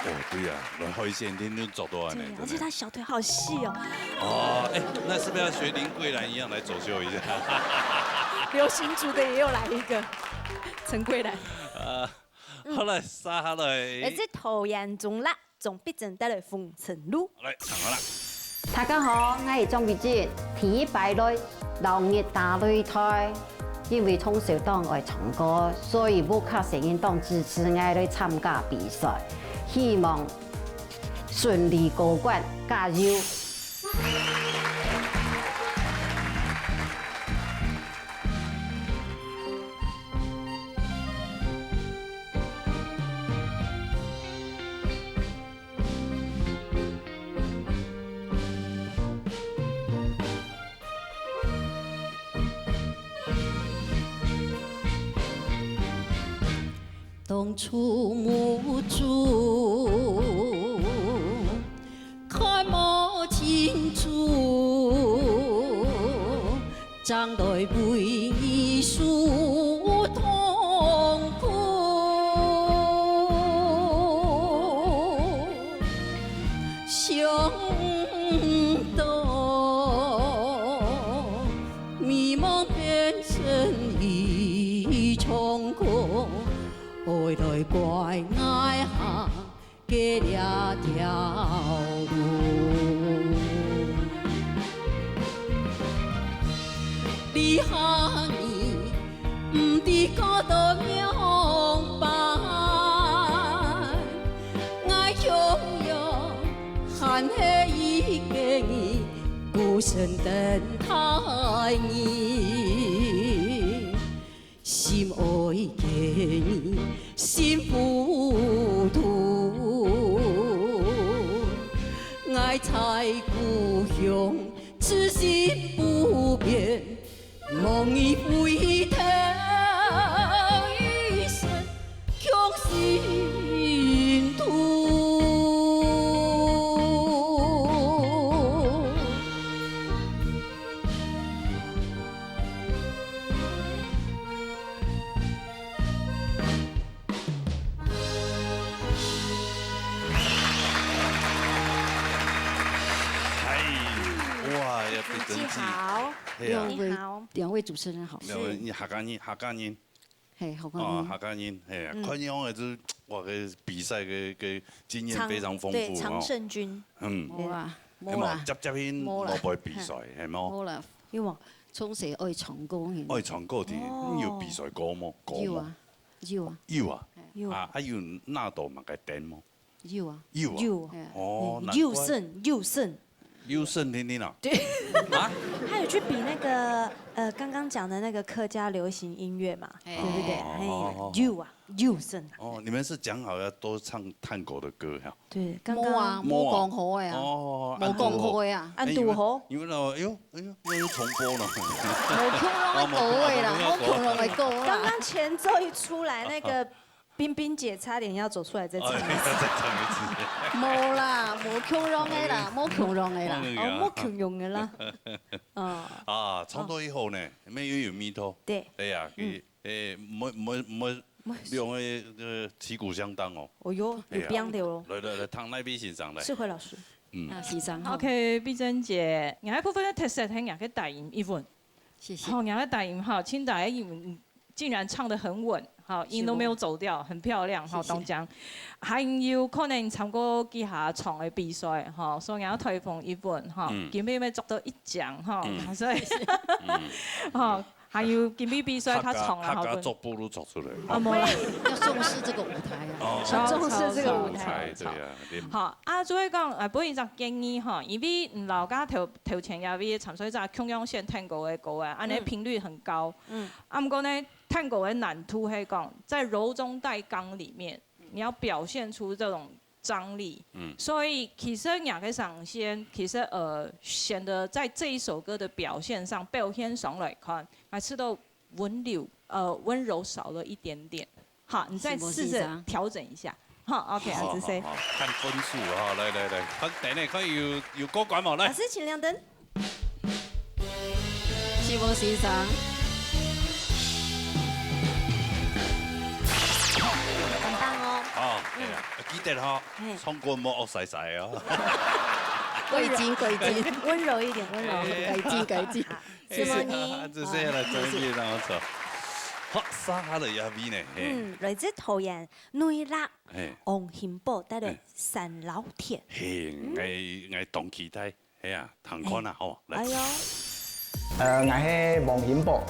哦，对呀，来海鲜天都走多完呢，而且他小腿好细哦。哦，哎，那是不是要学林桂兰一样来走秀一下？流行组的也有来一个陈桂兰。好来，杀下来。而且头严重辣，总必整带来风尘路。来，唱好了。大家好，我係莊美娟，第8類農業大擂台。因為從小到愛唱歌，所以無卡成員當支持我嚟參加比賽，希望順利過關，加油！当初无助，看不清楚，将来为数痛苦，想到迷茫变成一场空。愛來怪愛行嘅兩條路，你下你唔知嗰度樣辦，愛擁有含起一個你孤身等待你。心愛嘅你，心糊塗，愛在故鄉，痴心不變，夢已回頭，一生強心土。好，兩位主持人好。你客家人，係客家人。哦，客家人，係啊，看樣嘅都哇嘅比賽嘅經驗非常豐富對，常勝軍。冇啦，接去落去比賽係冇？冇啦，因為從小愛唱歌。愛唱歌啲，要比賽歌麼？要啊，要啊。要啊。啊，還有哪度嘛嘅點麼？要啊。要啊。哦，優勝。優勝聽聽啊！對，啊，他有去比那個剛剛講的那個客家流行音樂嘛，對不對？優勝。哦，你們是講好要多唱探戈的歌哈？對，冇啊，冇講好嘅啊。哦，冇講好嘅啊。安杜好。因為呢，又重播了。冇強龍嘅歌嘅啦，冇強龍嘅歌啦。剛剛前奏一出來，那個冰冰姐差點要走出來再唱一次。冇啦，冇強龍嘅啦，冇強龍嘅啦。冇強龍嘅啦。啊，唱多以後呢，咩又有咪頭？對。對呀，唔兩個旗鼓相當哦。哦喲，有變掉咯。來，湯那邊先生來。世輝老師。先生。OK， 碧珍姐，我一部分嘅特色係我嘅大音一份。謝謝。好，我嘅大音哈，清大音竟然唱得很穩。好，音都沒有走掉，很漂亮。好，當獎，還有可能參過幾下場嘅比賽，哈，所以我推奉一本，哈，今日要捉到一獎，哈，所以，哈，還有今日比賽他場啦，客家作不如作出來。冇啦，要重視這個舞台啊，重視這個舞台。對啊。好，啊，做一講，本一隻建議哈，因為老家頭前有啲參賽者中央線聽過嘅歌啊，安尼頻率很高。啊，唔過呢。探戈的難度係講，在柔中帶剛裡面，你要表現出這種張力。所以其實兩個上線，其實顯得在這一首歌的表現上，表現上來看，還是都溫柔少了一點點。好，你再試着調整一下。好 ，OK， 阿子 C。看分數哈，來，等下可以有過關冇？來。老師請亮燈。希望先生。記得吼，唱歌莫惡曬曬哦。贵精贵精，温柔一点，温柔一点，改进。什么呢？這些來專業讓我做。好，沙下嚟也邊呢？來自桃園內壢王興寶帶來三老田。我當期待，係啊，談看啊，好。哎呦。我係王興寶，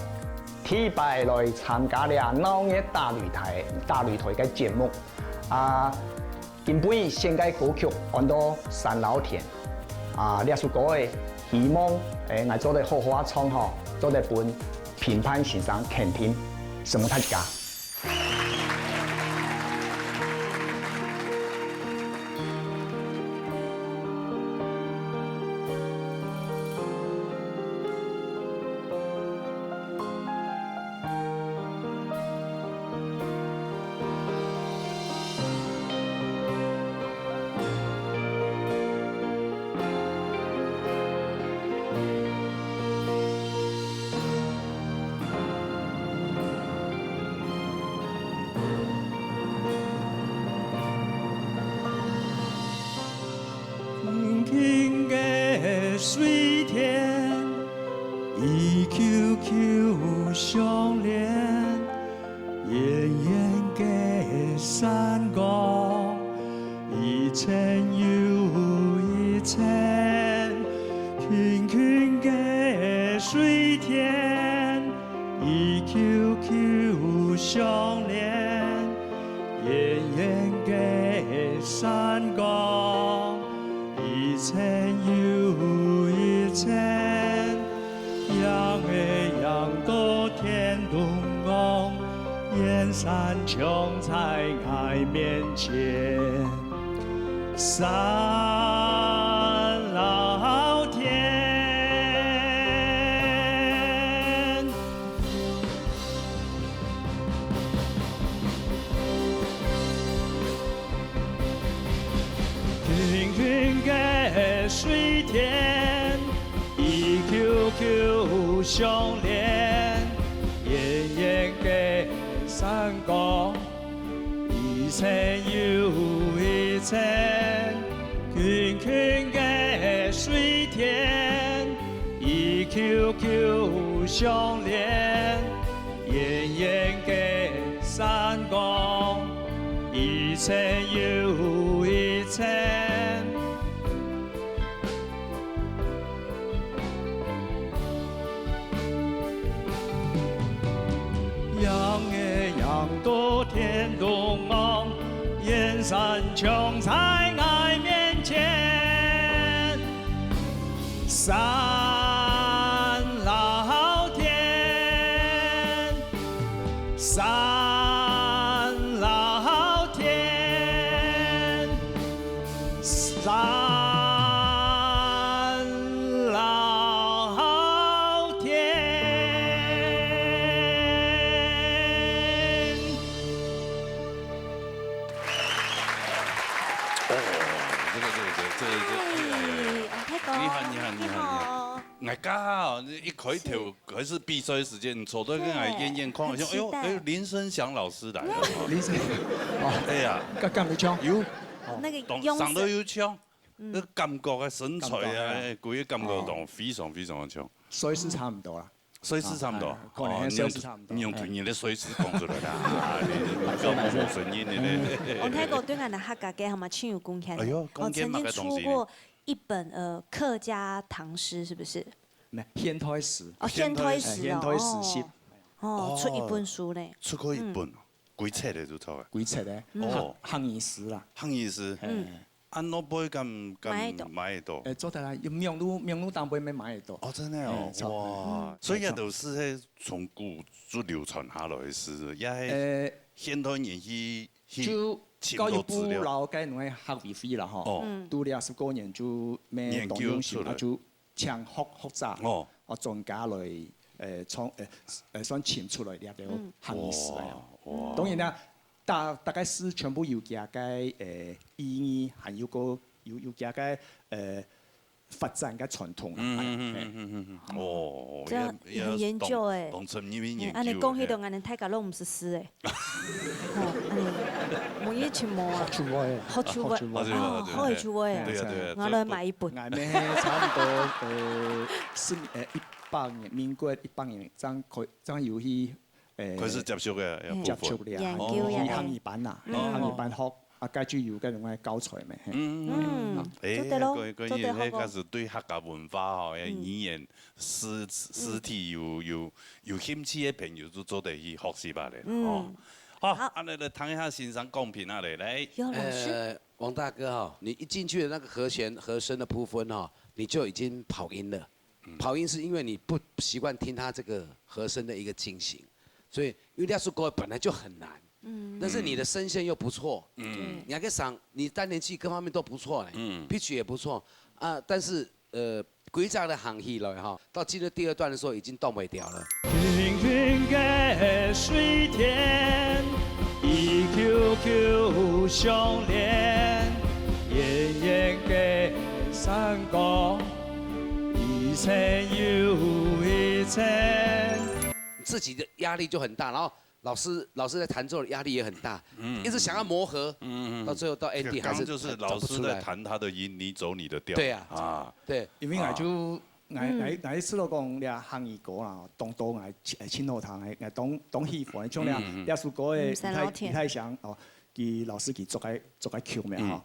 第一擺來參加了鬧熱大擂台嘅節目。今輩先嘅歌曲按到三老田。呢首歌嘅希望我做得好好唱好，做得本評判先生肯定，什麼大家。水田，一丘丘相连，延延嘅山崗，一層又一層，圈圈嘅水田，一丘丘相連，延延嘅山崗，一層又一層，羊兒羊到天東宮，燕山穹在愛面前，三老田。圈圈嘅水田，一丘丘相連，延延嘅山崗，一層又一層，圈圈嘅水田，一丘丘相連，延延嘅山崗，一層又一層。羊兒羊到天東望，燕山穹在愛面前，三老田，三老田，三。我剛好一開頭還是比賽時間，走到跟我遠遠看，想哎呦，林生祥老師來了。林生，哦，哎呀，咁有唱有，那個上都有唱，那感覺嘅身材啊，嗰啲感覺都非常非常的強。歲數差唔多啦。歲數差唔多，可能歲數差唔多。你用你的歲數講出來啦，你夠冇聲音的咧。我睇過對岸的客家嘅係咪親有貢獻？哎呦，我曾經出過一本客家唐詩，是不是？咩？獻胎詩。哦，獻胎詩獻胎詩集。哦，出一本書咧。出過一本，幾冊的都出嘅。幾冊咧？哦，行義詩啦。行義詩。按攞杯咁買得到？做得啦，用名錄當杯咪買得到。哦，真係哦，哇！所以也都是喺從古就流傳下來嘅詩，也係現代人去就教育部老嘅那個學位費啦，嗬。讀了19年就咩動用書啊，就請學者專家來算請出來了個行義詩啊。當然啦。大概是全部有加嘅意義，還有個有加嘅发展嘅传统。这样很研究哎。懂成因为研究。安尼讲迄种安尼太甲拢唔是诗哎。无一群无啊。出位，好出位，哦，好会出位啊。对啊对啊。我来买一本。我们差不多100年，民国100年，这样游戏开始接触嘅，接触了，研究呀。行业班啦，行业班学。家主要嘅用嚟教材咩？關於迄個是對客家文化吼，語言、詩體有興趣嘅朋友都做得去學習吧咧。好，安尼來談一下欣賞貢品啊咧，來。王大哥哈，你一進去的那個和聲的部分哈，你就已經跑音了。跑音是因為你不習慣聽它這個和聲的一個進行，所以因為廖叔哥本來就很難。但是你的聲線又不錯，你還可以嗓，你單連氣各方面都不錯嘞，pitch 也不錯啊。但是規則的行戲了哈，到進入第二段的時候已經動不掉了。芸芸嘅水田，一丘丘相連，炎炎嘅山崗，一層又一層。自己的壓力就很大，然後。老師在彈奏的壓力也很大，一直想要磨合，到最後到 ending 還是就是老師在彈他的音，你走你的調。對啊，對，因為我就我除了講倆行業歌啦，當我請學堂我當戲服，像倆倆首歌嘅唔太像哦，佢老師佢做個曲咩嚇，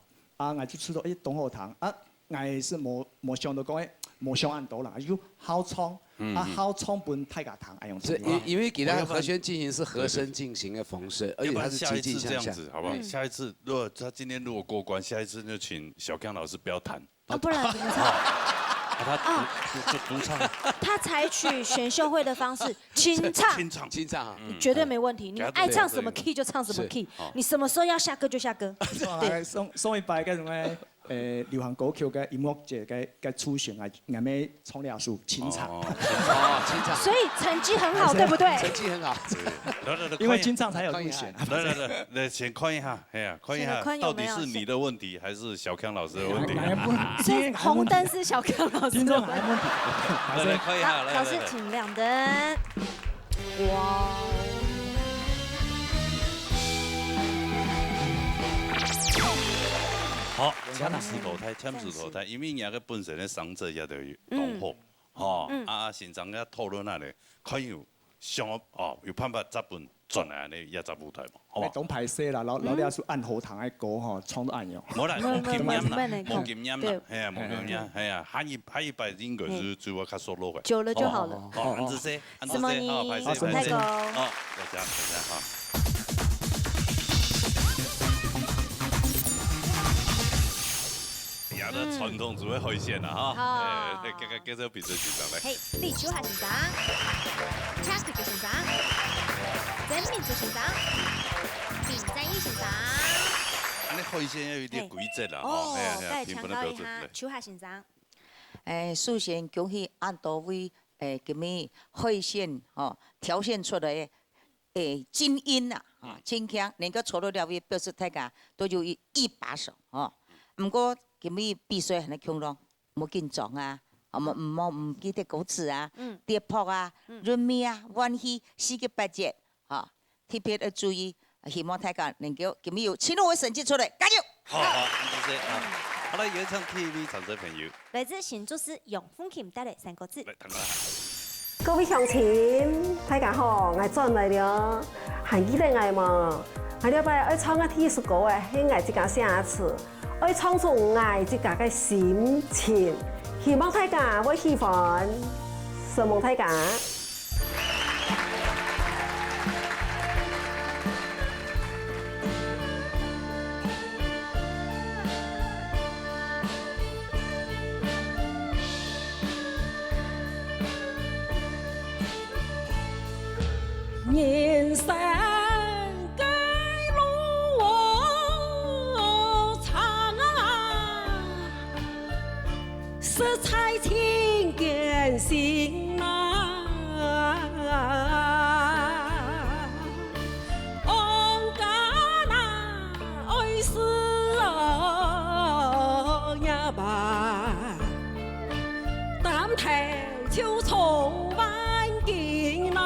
我就除了當學堂我是冇想到講冇想按到啦，就好唱。好唱本太假糖，哎用。因为给他和弦进行是和声进行的方式，而且它是下一次这样向子，好不好？下一次如果他今天如果过关，下一次就请小康老师不要弹。不然怎么唱？他就独唱。他采取选秀会的方式，清唱，绝对没问题。你爱唱什么 key 就唱什么 key，你什么时候要下歌就下歌。对，上一拜嘅什么？流行歌曲嘅音樂節嘅初選啊，我們從倆數清唱，清唱，所以成績很好，對不對？成績很好，因為清唱才有入選。來，先看一下，哎呀，看一下，到底是你的問題還是小康老師的問題？所以紅燈是小康老師的問題。來，看一下，老師請亮燈。哇！好，簽詞淘汰，因為人個本身嘅嗓子也都濃厚，吼，現場嘅討論下咧，看有上有辦法執本轉來咧也執舞台嘛，好嘛？當排泄啦，老倆是按後堂嘅歌吼，唱都按用。冇啦，冇經驗啦，冇經驗啦，係啊，冇經驗，係啊，下一擺應該是做我較熟絡嘅。久了就好了。好，安子些，好，排泄，好，大家哈。傳統就會開線啦哈，繼續比賽現場嚟。嘿，立秋下現場 ，Chastic 嘅現場，真命做現場，比賽一現場。安尼開線要有啲規則啦，哦，再強調一下，秋下現場。首先恭喜按多位今日開線挑選出來精英啊，真強，能夠抽到了位表示大家都有一把手哦。唔過今日比賽係強咯，冇緊張啊，唔記得歌詞啊，跌破啊，潤味啊，歡喜4個8節，特別要注意，希望大家能夠今日有前路嘅成績出嚟，加油！好，謝謝啊！好啦，原唱 TV 場者朋友，來自新竹市永豐琴帶來3個字。各位鄉親，大家好，我轉來了，還記得我嗎？我了拜愛唱個體育歌誒，係我自家寫詞。愛唱出我自家嘅心情，希望大家會喜歡，希望大家。人生。色彩情感心啊，昂嘎那爱是呀吧，头就从万境来。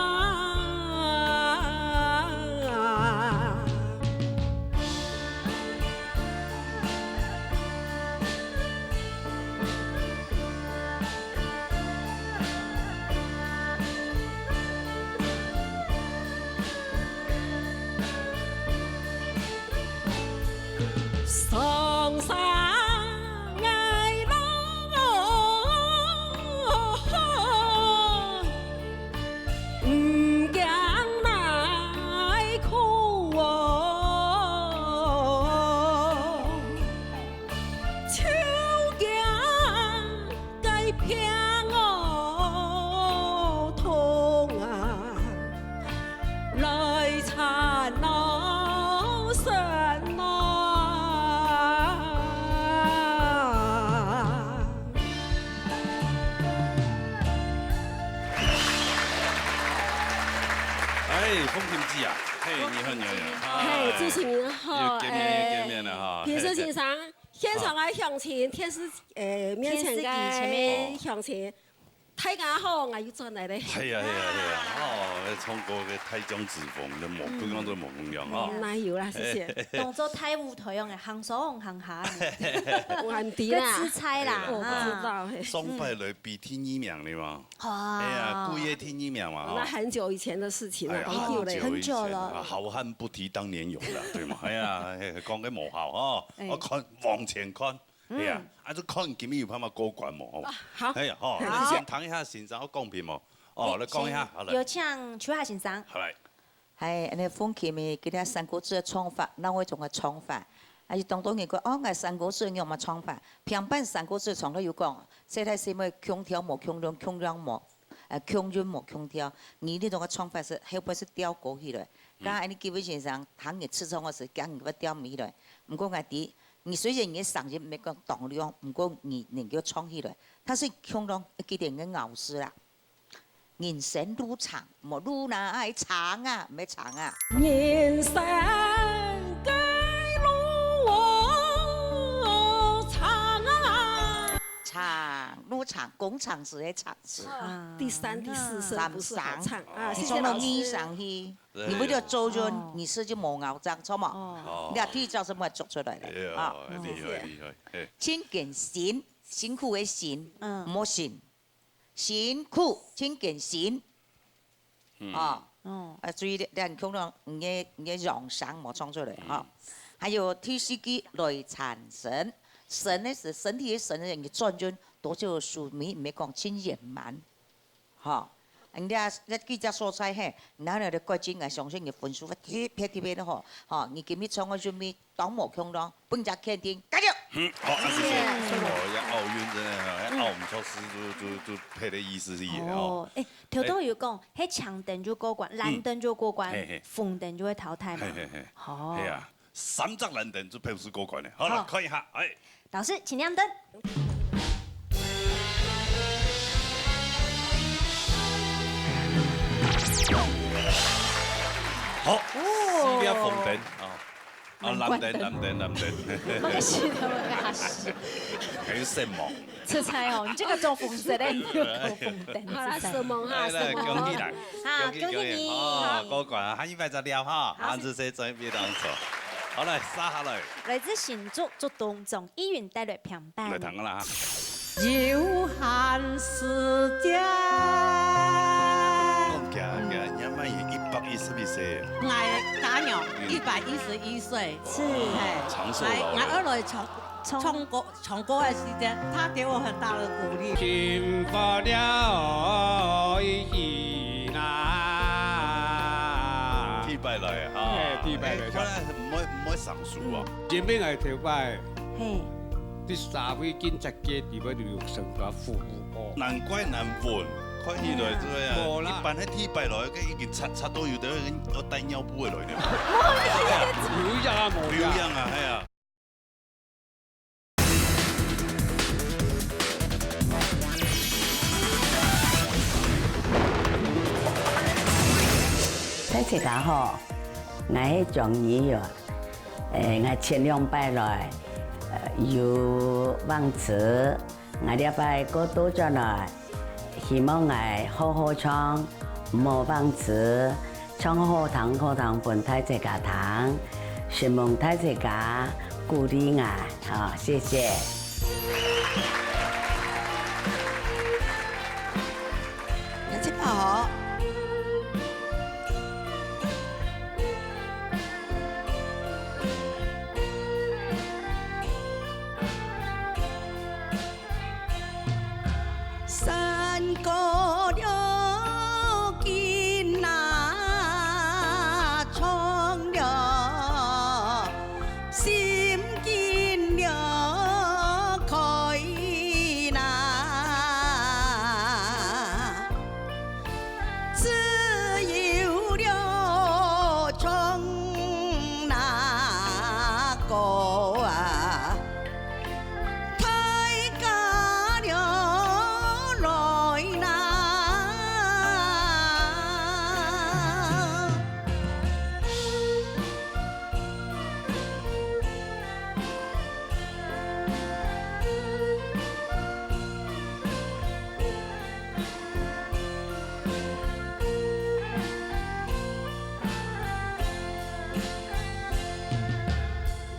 上山爱郎，唔惊奈苦哦，秋惊该偏哦痛啊，来缠老身啊。风琴姐啊，嘿，你好，你好，嘿，主持人好，见面了哈。平时欣赏现场的乡亲，天师面前的乡亲，大家好，我又转来咧。係啊，哦，唱歌嘅太江之風，就冇佢講到冇咁樣啊。哪有啦，謝謝。動作太舞台樣嘅，行上行下，我很低啦，個姿彩啦，我不知道。雙拜來比天一命的嘛。啊。哎呀，故意天一命嘛。那很久以前的事情了，很久了。好漢不提當年勇啦，對嘛？係啊，講緊無效哦，我看往前看。係啊，就看今日有拍嘛過關冇？好。係啊，哦，你先談一下先生，我公平冇？哦，你講一下，好嚟。有請邱夏先生。好嚟。係，你風琴咪佢哋三國志嘅唱法，哪一種嘅唱法？啊，當當然講，哦，我三國志用乜唱法？平板三國志從來有講，這台是咩腔調冇腔調，腔調冇，腔韻冇腔調。你呢種嘅唱法是後邊是調過去來。剛才你基本上彈嘅次唱嗰時，講你個調起來，唔過我啲。你雖然你嗓音沒講動量，唔過你能夠唱起來，它是腔調幾點嘅咬絲啦。人生路長，莫路那長啊，唔係長啊。人生嘅路長啊，長路長，工廠是喺長字。第三、第四聲不是好唱啊。從到你上去，你為了周潤，你是就冇咬章，錯嘛？你話第一招是冇做出來嘅啊。厲害。請見辛，辛苦嘅辛，冇辛。辛苦，請見辛。啊。注意啲腔調，唔嘅揚聲冇唱出來啊。還有第四句來產神，神呢是身體嘅神，人嘅轉轉多就屬於唔係講親野蠻，嚇。人家一記者所在嘿，然後你改進嘅上升嘅分數，特別的嗬，嚇，你今日唱嘅做咩？當無腔咯，本隻肯定加油。好，謝謝。一奧運真係，一奧唔錯，就配的意思是嘢哦。誒，條都要講，喺強燈就過關，藍燈就過關，紅燈就會淘汰嘛。好。係啊，三隻藍燈就表示過關嘅。好啦，看一下，誒。導師請亮燈。好，四粒紅燈啊，藍燈。乜嘅事都冇嘅事。很羨慕。出彩哦，你這個做紅色的，你要搞紅燈。好啦，色夢哈，色夢。恭喜來，恭喜你。哦，過關啊，下一擺再聊哈，下次再準備當錯。好嚟，撒下來。來自新竹竹東總醫院帶來平板。來聽啦。有限時間。也滿112歲。我家娘111歲。是。長壽了。我二來唱歌的時間，他給我很大的鼓勵。幸福了意啦。天拜來啊！天拜來。唔可以上樹啊！前面係條拜。嘿。啲社會警察嘅地方就要成個服務哦。難怪難揾。看起來做啊！一般喺天拜來，佢已經擦到有得我帶尿布嘅來嘅。冇樣啊！係啊。大家好，我係張怡啊，我前2拜來，有忘詞，我禮拜過多咗來。希望我好好唱，唔好忘词，唱好堂分太这家堂，希望太这家鼓励我，好，谢谢。大家好。山高了，金那冲了，心紧了，开那，自由了，冲那个啊，太高了。来啦！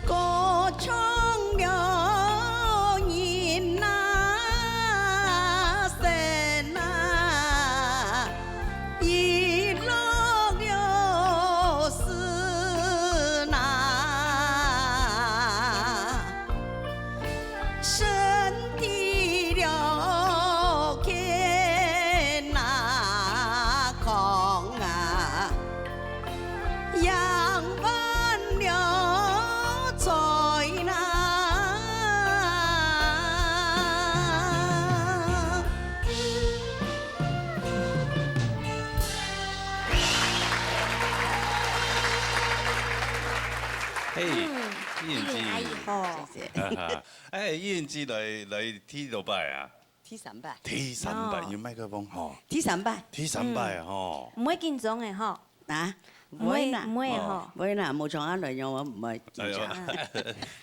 歌唱了人呐。一落了是那，身体了天那空啊，养完了在那。嘿，伊人阿姨姊，好，谢谢。哎，伊人姊来踢多摆啊？踢3擺，踢3擺，用麥克風吼。踢3擺，踢3擺啊吼。唔會緊張嘅嗬。啊？唔會嗬。唔會啦，冇從阿內容我唔會緊張。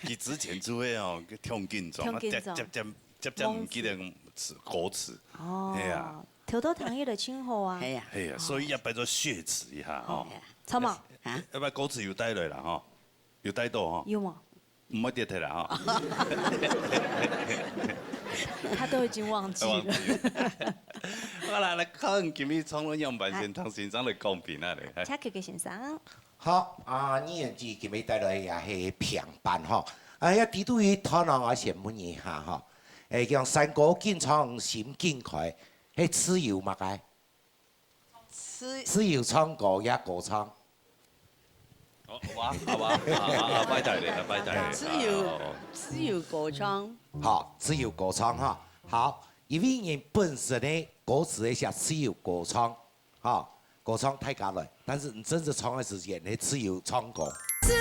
佢之前做嘅哦，佢跳緊張，接唔記得歌詞。哦。係啊。跳到堂嘢就清好啊。係啊。係啊，所以要擺咗血詞一下吼。草帽。啊？要擺歌詞又帶來啦吼，又帶到吼。有冇？唔好跌退啦吼。他都已經忘記了。好啦，來看今日創論樣板先唐先生嚟講評啊嚟。請佢嘅先生。好啊，呢樣字今日帶來也係平板吼，啊一啲都要討論我先問一下吼，叫山歌建廠心境開，係自由嘛該？自由唱歌也歌唱。哇，拜大嚟，拜大嚟。自由歌唱。好，自由歌唱哈。好，因為人本身的歌詞係寫自由歌唱，哈，歌唱太假了，但是你真正唱的時間，你自由唱歌。自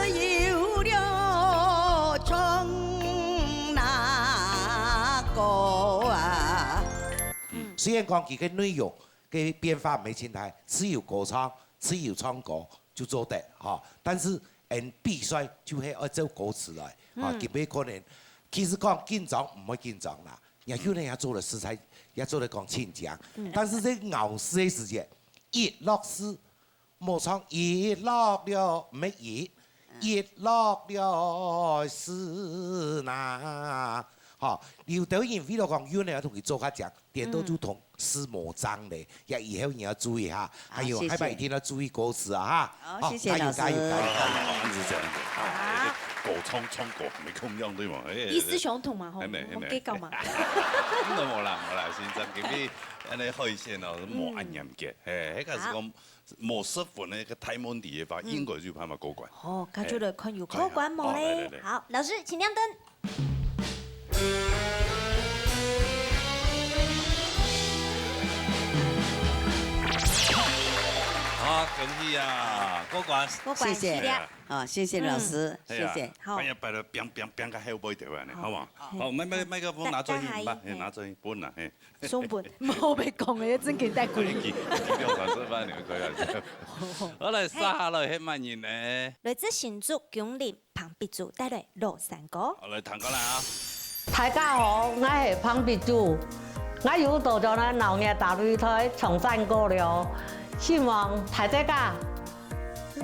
由了，唱那個啊。雖然講佢嘅內容嘅變化沒前台，自由歌唱、自由唱歌就做得哈，但是比賽就係按照歌詞來，啊，佢冇可能。其實講緊張唔會緊張啦，有人也做了食材，也做了講清講，但是在熬試嘅時間，一落試冇唱，一落了沒一落了是那，嚇，有導演為了講有人要同佢做下講，點都就同是冇爭的，也以後你要注意下，還有還每天要注意歌詞啊嚇，好，謝謝老師，加油！是這樣子。好。歌唱歌沒咁樣對嘛？意思相同嘛，好，我記夠嘛。咁就冇啦，先生，佢啲安尼海鮮哦，冇按嚴格，迄個是講冇失分咧，個太滿地嘅話，應該就拍埋過關。哦，咁就嚟看有過關冇咧。好，老師請亮燈。好，恭喜啊，過關。謝謝。啊，謝謝老師，謝謝。好。今日擺到邊個後背條啊？好嘛？好，麥克風拿最遠吧，拿最本啊，嘿。雙本，冇俾講嘅，真幾得攰。好嚟沙下來，係乜人呢？來自新竹蔣林旁邊組帶來羅山歌。我嚟彈歌啦啊！大家好，我係旁邊組我有到咗咱农业大擂台重战过了，希望大家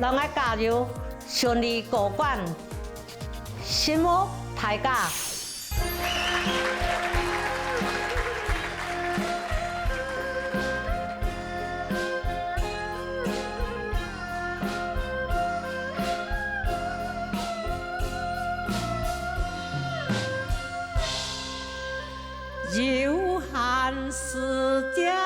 让我加油，顺利过关，辛苦大家。有限时间，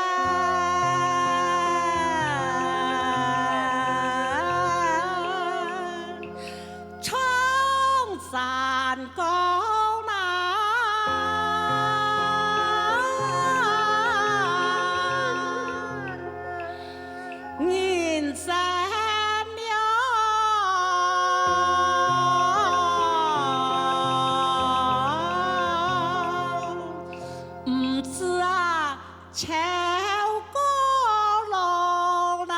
冲山高难，人生超过路难，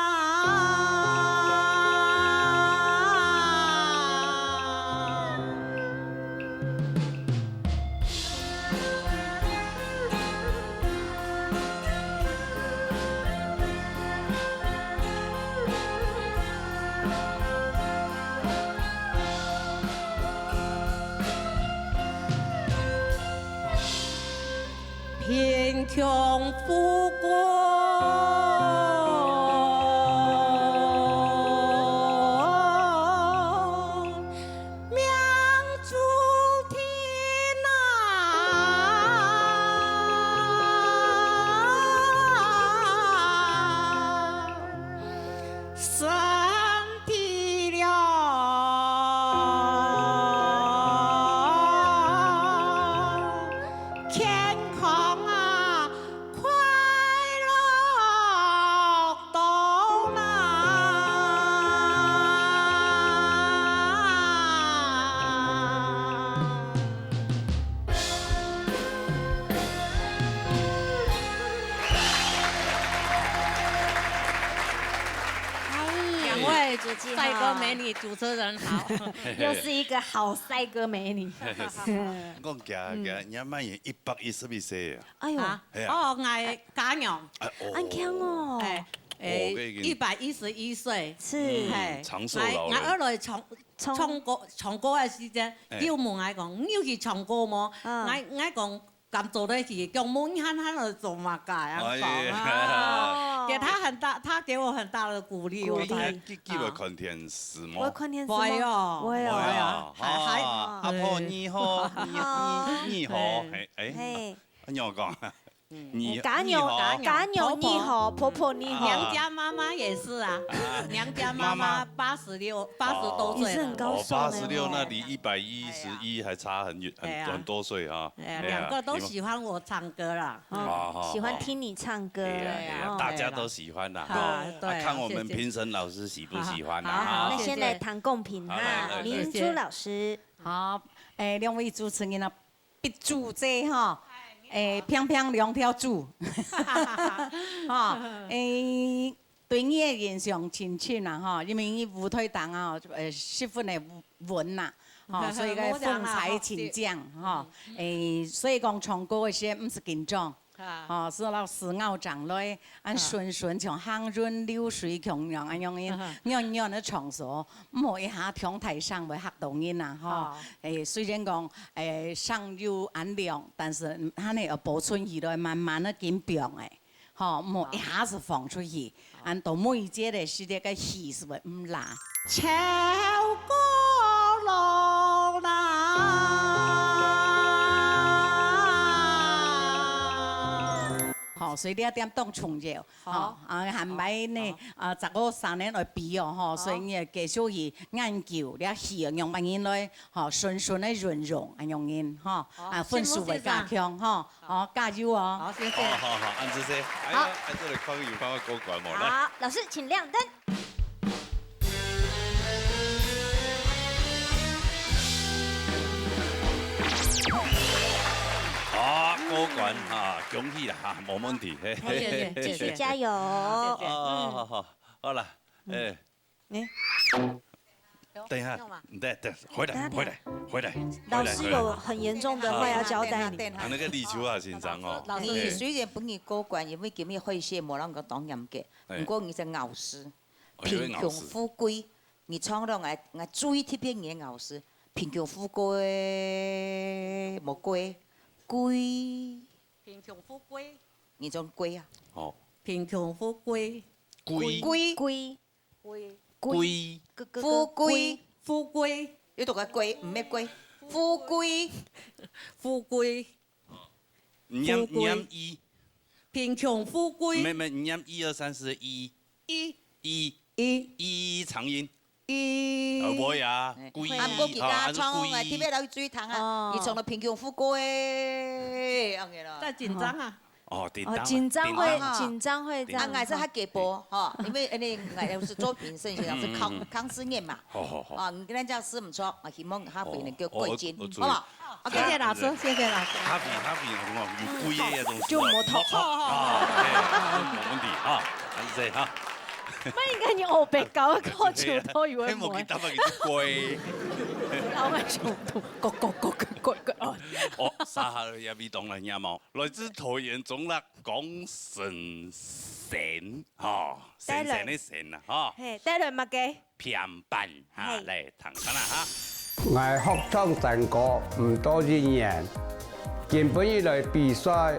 贫穷富贵。帅哥美女主持人好，又是一个好帅哥美女。我行，你买111岁啊！哎呦，哦，我家娘，安强哦，111岁，是，长寿老人。我二来唱歌的时阵，你有问我讲，你有去唱歌吗？我讲。咁做得起，叫梦憨憨的做嘛噶，给他很大，他给我很大的鼓励。我记得看电视吗？我看电视吗？会哦，会哦。阿婆你好，你好，嘿，你好讲。嘎牛你好，婆婆你好，娘家妈妈也是啊，娘家妈妈80多岁了，很高寿呢。86那离111还差很多岁啊。两个都喜欢我唱歌啦，喜欢听你唱歌，大家都喜欢啦。看我们评审老师喜不喜欢啦。那先来谈贡品哈，明珠老师。好，两位主持人啊，必煮这哈。평평兩條煮，對你嘅印象深刻啦，哈，因為你舞台檔啊，十分嘅穩啦，所以個風采請將，所以講唱歌嘅時唔是緊張，是老師拗上來，按順像行潤流水強樣咁樣嘅場所，唔好一下跳台上會嚇到人啊，雖然講上有暗亮，但是佢哋要保存起來，慢慢的緊變嘅，唔好一下子放出去，按到每一節嘅時間個氣是會唔爛。超過路難。所以你一點當重要，係咪呢？15、3年來比哦，所以你繼續去研究，你戲用乜嘢來，順的運用，用嘢，分數會加強，加油哦！好，謝謝。好，安子姐，好，喺這裡看有看個歌管冇啦。好，老師請亮燈。好，歌管恭喜啦冇問題。繼續加油。好啦，等一下，对，回来。老师有很严重的话要交代你。那个立秋啊，欣赏哦。你虽然本意高管，因为今日会些无啷个当严格，不过你是熬师，贫穷富贵，你创造我最特别嘅熬师，贫穷富贵无贵，贵。贫穷富贵。你种贵啊？哦。贫穷富贵。贵。富贵，你讀個貴，唔咩貴？富貴，你念一，貧窮富貴。沒，你念1、2、3、4，一長音。冇呀，貴。啊，唔過而家創啊，特別留注意聽啊，而從到貧窮富貴，咁嘅啦。真緊張啊！哦，緊張會這樣。啊，我是較給播哈，因為我是做評審，現在是康師宴嘛。好。啊，你跟人家是唔錯，我希望下回能夠貴進，好唔好？謝謝老師，謝謝老師。咖啡有貴嘅東西。就摩托。冇問題啊，係哈。乜應該你歐北搞個球都以為冇。希望佢打翻佢貴。老外球都哦，沙下也未懂了，你冇？來自桃園中立講神仙，嚇，神仙的神啊，嚇。係，帶來乜嘅？偏板嚇，嚟睇下啦嚇。我學唱成歌唔多經驗，根本以來比賽，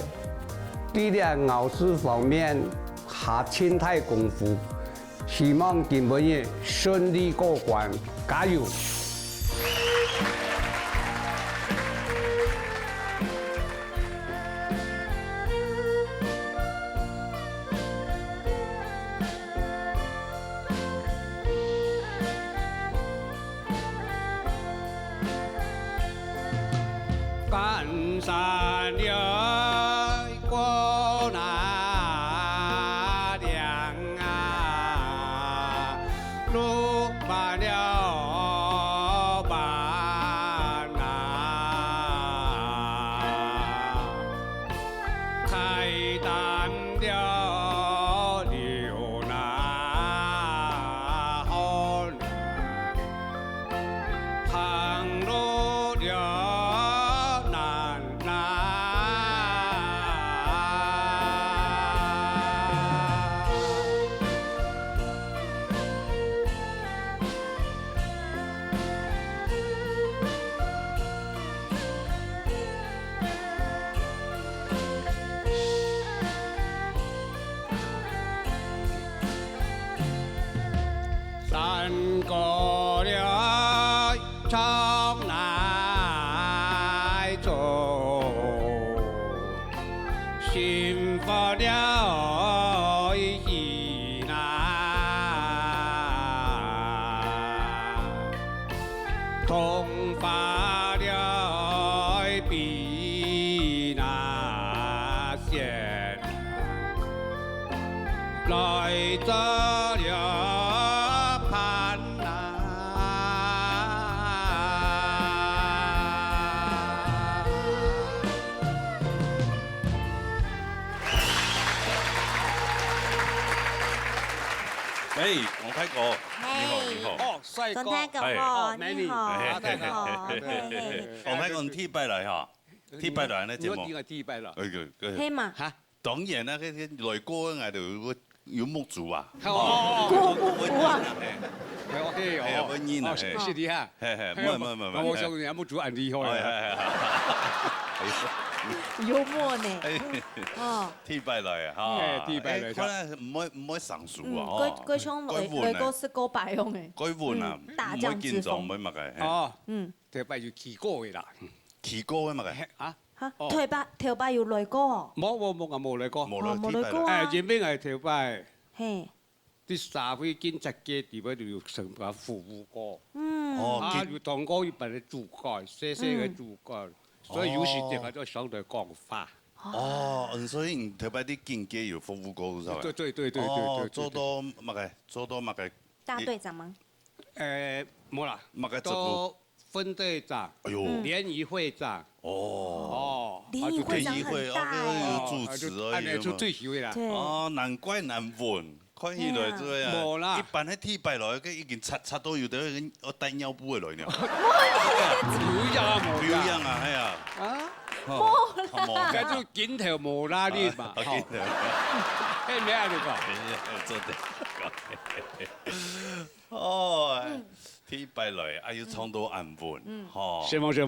對練咬字方面下千太功夫，希望根本也順利過關，加油！半山了过那凉啊，路满了半啊，开单了流那好，航路了。山过了朝南走，幸福了西南，同发了比那县，来着了。哎，王泰國，你好。哦，帥哥，美女，王泰國踢敗來嚇，踢敗來呢節目。我點解踢敗了？係嘛？嚇，當然啦，佢來歌我哋要木主啊。哦，係啊，温煙啊，是的哈。係，唔，我想你木主很厲害。幽默呢？哦，踢敗來啊，嚇，踢敗來，可能唔可以上訴啊，佢唱來歌是歌敗用嘅，改換啊，大將之風，唔可以乜嘅，哦，條敗就起歌嘅啦，起歌嘅乜嘅，啊，嚇，條敗要來歌哦，冇來歌，冇來歌啊，原本係條敗，係，啲社會警察嘅地位就要成個服務歌，哦，要當歌要扮啲主角，寫嘅主角。所以有時這個就相對講法。哦，所以特別啲警戒要服務過，係咪？對。哦，做到乜嘅？大隊長嗎？冇啦。乜嘅職務？做分隊長。哎呦。聯誼會長。哦。聯誼會長很大有主持啊，就最喜歡啦。哦，難怪難混。看起来做啊，无啦，一般迄铁牌落去已经擦到有得我带尿布的来了。有样啊，有样啊，系啊。啊，冇，叫做镜头无拉链嘛。镜头，嘿，咩啊？你讲？做的。哦，铁牌来，还要唱到暗文，吼。什么？英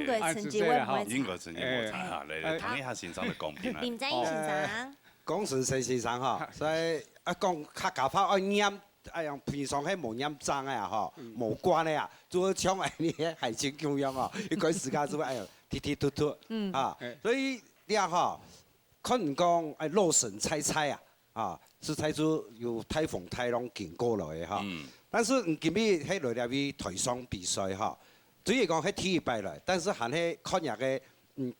国成绩我唔会英國成績冇差嚇，嚟睇下先生嘅講片啦。林正英先生。講是陳先生吼，所以講客家話愛念，用平常迄無念髒的啊吼，無關的啊，做唱安尼海情供養哦，一個時間做哎呦，踢踢突突，啊，所以你啊吼，可能講哎落神猜猜啊，啊，是猜出有颱風颱浪經過來的哈，但是今日迄落嚟去台上比賽吼，雖然講迄體育敗來，但是含迄看日嘅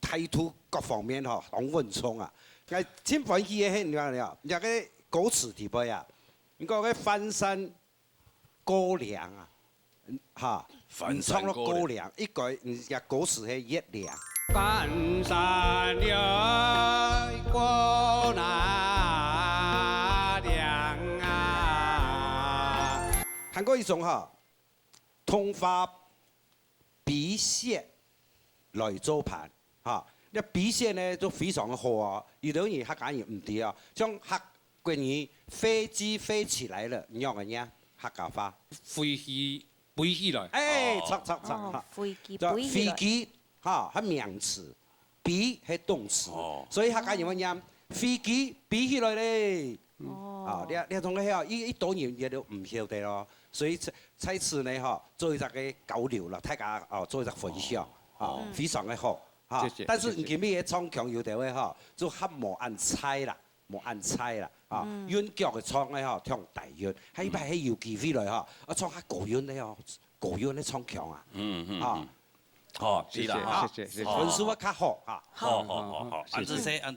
態度各方面吼，很穩重啊。我真歡喜嘅，你講了，人家個歌詞地位啊，你講個翻山過嶺啊，嚇，翻山過嶺，一個人家歌詞係月亮。翻山過那嶺啊，韓國一種嚇，通花筆線來做盤嚇。一筆線呢都非常好啊，有啲嘢客家人唔知啊，像客家人飛機飛起來了，你用嘅咩？客家話飛機飛起來。哎，錯，飛機飛機嚇係名詞，飛係動詞，所以客家人講飛機飛起來咧。哦，你同佢曉，一多年嘢都唔曉得咯，所以在此呢嚇做一個交流啦，大家哦做一個分享啊，非常嘅好。但是唔見咩嘢唱腔有地位吼，就較無按猜啦，無按猜啦，啊，韻腳嘅唱咧吼，唱大韻，喺依排喺有機會來吼，我唱下國韻咧吼，國韻咧唱腔啊，啊，好，是啦，分數啊較好嚇，好，安子些，迄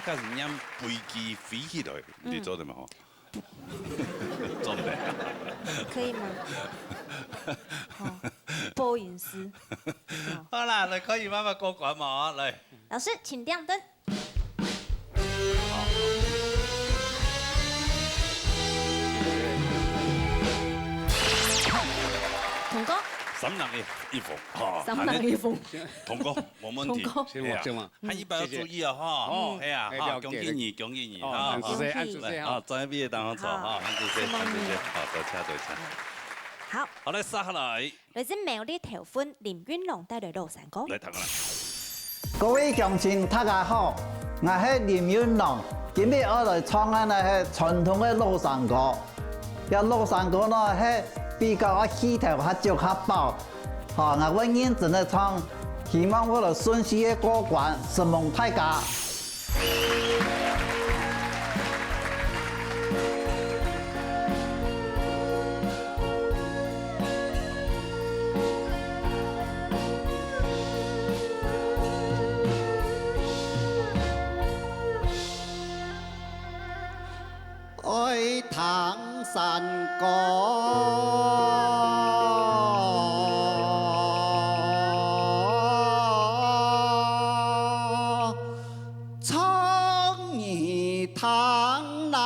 個是念飛機飛起來，你做得嘛？做得。可以嗎？播音師。好啦，嚟可以慢慢過關嘛，嚟。老師請亮燈。童哥。3人一鳳，3人一鳳。童哥冇問題。童哥，係嘛？係一般要注意啊，哈。係啊，哈，恭喜你，恭喜你，哈。安子些，啊，專業畢業當好錯，哈，安子些，好，多謝。好，好嚟殺下嚟。來自苗栗頭份林雲龍帶來樂山歌。嚟睇下啦。各位鄉親大家好，我係林雲龍，今日我來唱嘅係傳統嘅樂山歌。一樂山歌呢係比較氣頭較足較飽，我認真地唱，希望我來順利嘅過關，承蒙大家。愛唐山歌，唱你唐南，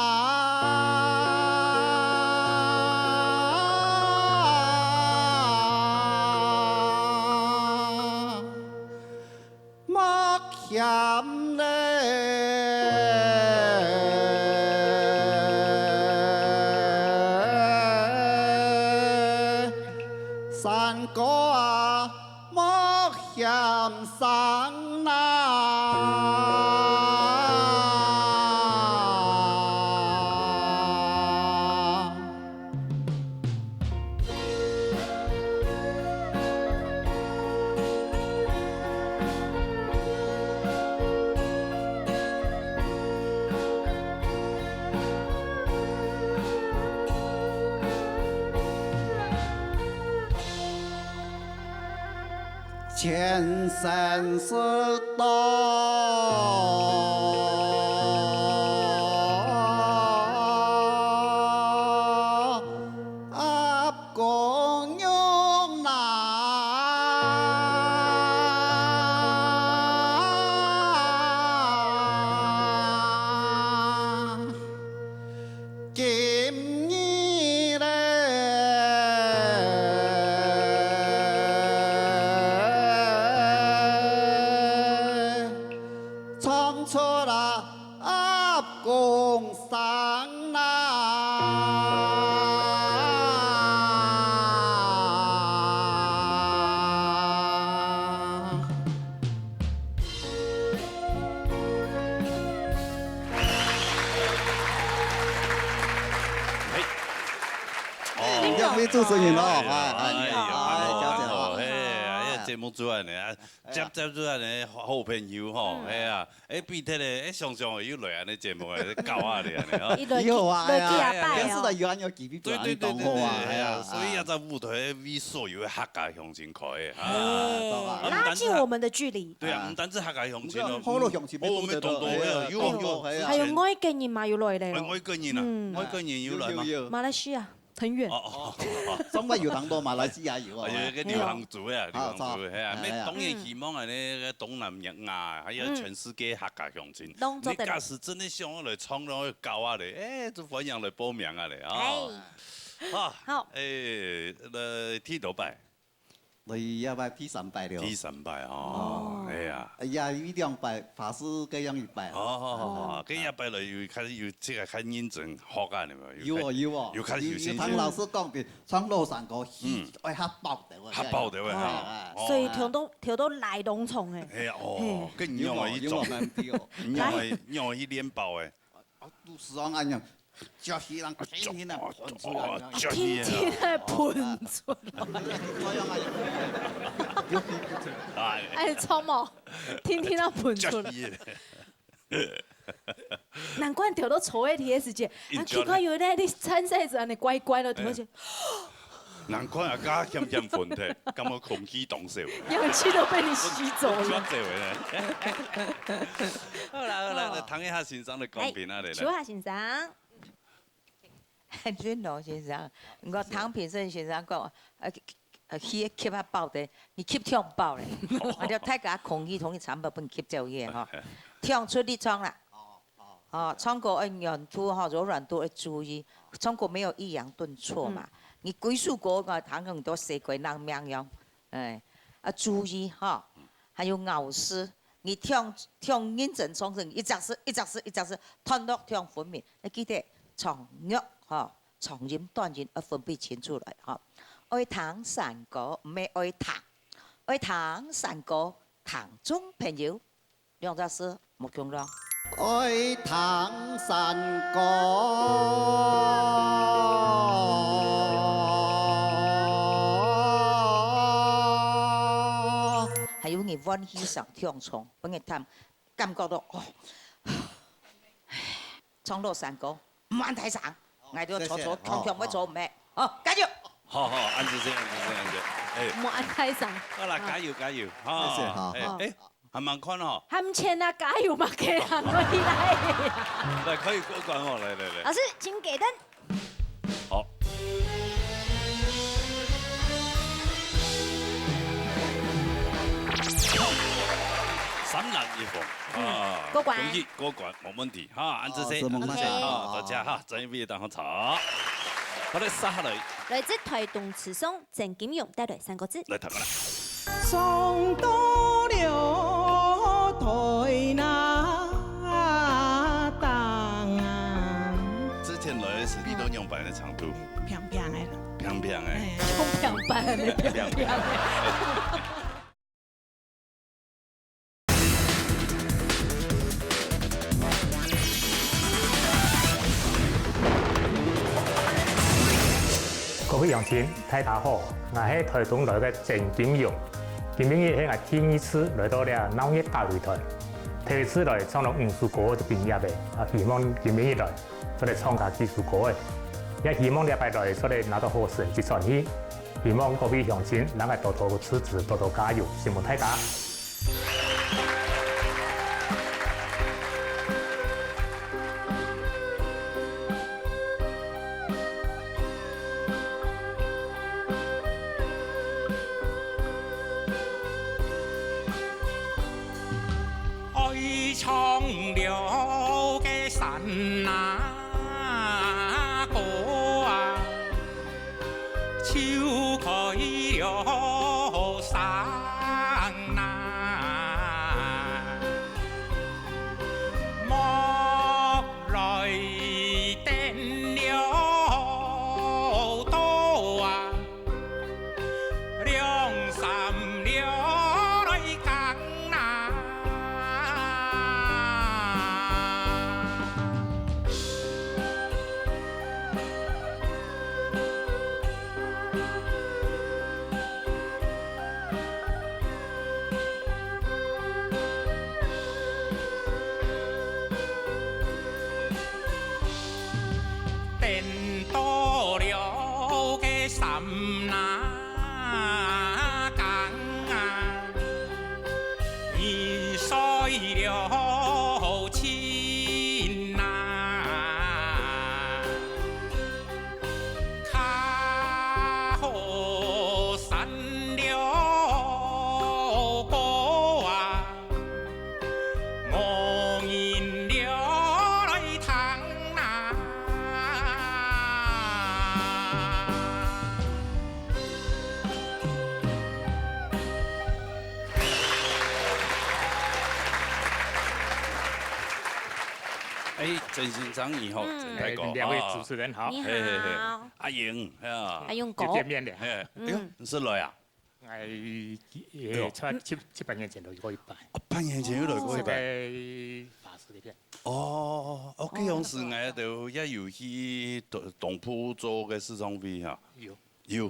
莫嫌嘞。山歌啊，莫嫌山南。前生是道，阿公用那。主持人哦，哎呀，哎，节目主任呢，接主任呢，好朋友吼，哎呀，比特咧，常常会有来安尼节目诶，搞啊咧安尼哦。以后啊，电视台有安有几笔对，哎呀，所以也在舞台为所有的客家乡亲开的拉近我们的距离。对啊，唔单止客家乡亲哦，好多乡亲我们东东有，还有外国人嘛又来了。外国人啊，外国人有来吗？马来西亚。很远。中国有当多，马来西亚有啊。有个流行族啊，流行族系啊。你当然希望啊，呢东南亚还有全世界客家乡亲，你假使真的想要来创那个搞啊嘞，就欢迎来报名啊嘞啊。好，剃头拜。你要拜第3拜了。第3拜哦，哎呀。哎呀，一2拜法师这样一拜。哦，这一拜了又开始有这个开认真学啊，你咪又开始有新鲜。唐老师讲的，创路上个爱黑爆的。黑爆的哇！所以跳到来农虫诶。哎呀哦，跟鸟儿一种，鸟儿一脸包诶。都是按样。叫西人天天啊喷出来，天天啊喷出来。哎，超毛，天天啊喷出来。难怪跳到丑的天时节，奇怪有咧你参赛者安尼乖乖的跳起。难怪啊，加咸咸混体，感觉空气冻烧。氧气都被你吸走了。好啦，来谈一下先生的公平啊，来。说下先生。俊龙先生，我唐平生先生讲，吸吸啊爆的，你吸跳爆嘞，我就太个空气同伊产品吸走嘢吼，跳出你创啦，创过按软度哈柔软度要注意，创过没有抑扬顿挫嘛，你归属过个唐很多蛇鬼浪命样，哎，注意哈，还有咬丝，你跳认真创成一直是，吞落跳分娩，你記得長肉。長音短音要分別清楚來嚇。愛糖散果唔係愛糖，愛糖散果糖中朋友，兩隻字冇共咯。愛糖散果，還有你溫氣上跳衝，俾你探感覺到哦，衝落散果唔玩太長。嗌到坐，強唔坐唔咩？哦，加油！好，安住先。莫按太上。好啦，加油！好，還蠻寬嗬。含錢啊，加油嘛，給人可以來。來，可以過關哦，來。老師，請給燈。好。3人一房過關，冇問題哈，安住先，大家哈，準備等我坐。我哋殺下嚟。來自台東慈松鄭金勇帶來3個字。來睇下啦。送到了台那當啊。之前來是你都用白的長度。平平的。平平的。用平板的平平的。各位乡亲，大家好，我是台東來嘅鄭金勇。今年係我第一次來到了農業大擂台，第一次來創咗50個嘅畢業嘅，希望今年來做嚟創下幾十個嘅，也希望禮拜來做嚟拿到好成績傳喜。希望各位鄉親能夠多多支持，多多加油，希望大家。唱了嘅神那歌啊，超開了山那。真心诚意吼，真太高。两位主持人好。你好。阿英，系啊。阿英哥。见面了。哎呦，你是来啊？七八年前都过一摆。半年前有来过一摆。法师那边。哦，我记得是我就也有去东埔做个视窗会哈。有，有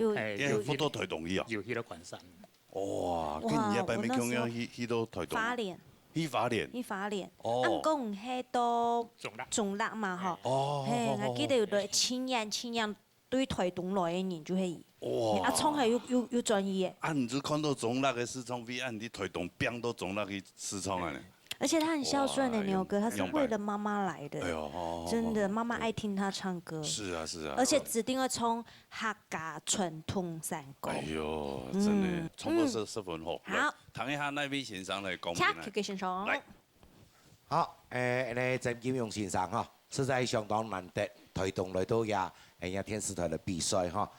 好多台东去啊。有去到关山。哇，今年一摆咪咁样去到台东。花莲。去花莲。去花莲。哦。啊，唔讲迄都中辣嘛吼。哦。嘿，我記得有對親人對台東來嘅人就係。哇！阿聰係有專業嘅。啊，你就看到中辣嘅視窗會，啊，你台東邊都中辣去視窗啊！而且他很孝順的牛哥，他是為了媽媽來的。哎呦，真的，媽媽愛聽他唱歌。是啊，是啊。而且指定要從客家傳統山歌。哎呦，真的，唱歌十分好。好，聽一下那位先生來講。請先生。來。好，呢鄭金庸先生哈，實在相當難得，台東來到呀電視台的比賽哈。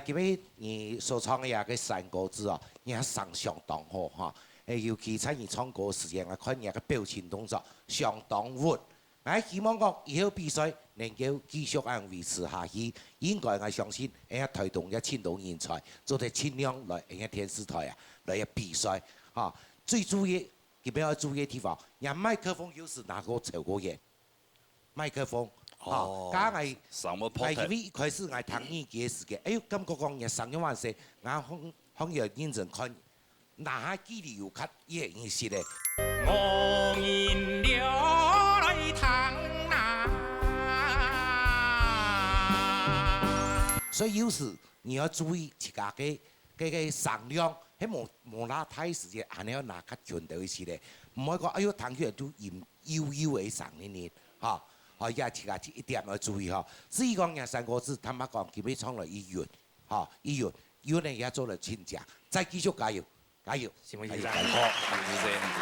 因為你所唱嘅呀個山歌子哦，也相當好哈。尤其參與唱歌時間，我看你個表情動作相當活。我希望講以後比賽能夠繼續咁維持下去。應該我相信，台東嘅青島人才做得盡量來電視台啊來比賽嚇。最注意，特別要注意嘅地方，人麥克風有時拿個超過嘢，麥克風。哦，假係因為開始我聽呢幾時嘅，哎呦，感覺講日上一晚時，我向日認真看。哪下距離又較遠一些咧？我因了來談啊！所以有時你要注意自家嘅聲量，喺無拉太時嘅，係你要拿較強調一些咧，唔可以講哎呦彈起來都悠嘅聲呢，嚇，哦，也自家一點要注意嚇。至於講人三個字，坦白講，基本上來醫院，嚇醫院，醫院也做了親家，再繼續加油。加油！行不行？加油！謝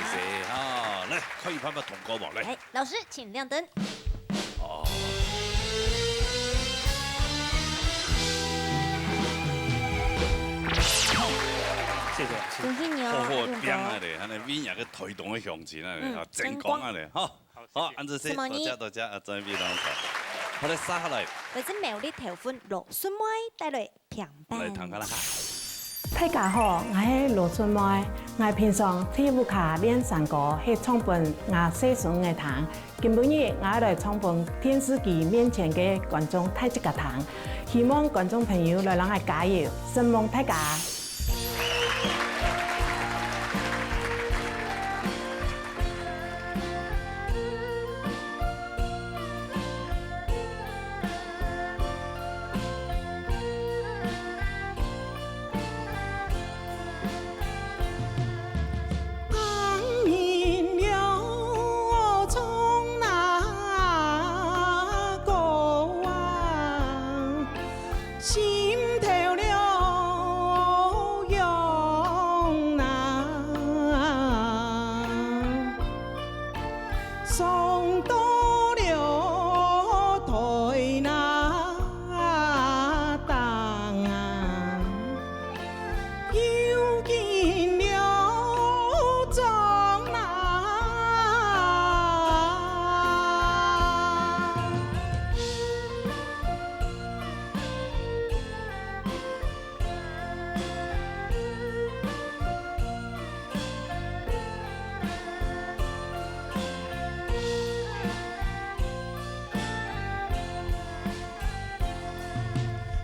謝啊！來，可以拍拍同歌喎，來。老師請亮燈。哦。謝謝。恭喜你哦！好好變啊咧，係咪邊日嘅台東嘅向前啊咧？正光啊咧，好，好，按住先，多謝啊，再邊兩台，我哋撒下嚟。為咗苗栗頭份羅順妹帶來平板。嚟睇下啦。大家好，我係羅春妹。我平常喺屋企練山歌，係唱本我細孫嘅堂。今晡日我來唱本電視機面前嘅觀眾睇這個堂，希望觀眾朋友來讓我加油，希望大家。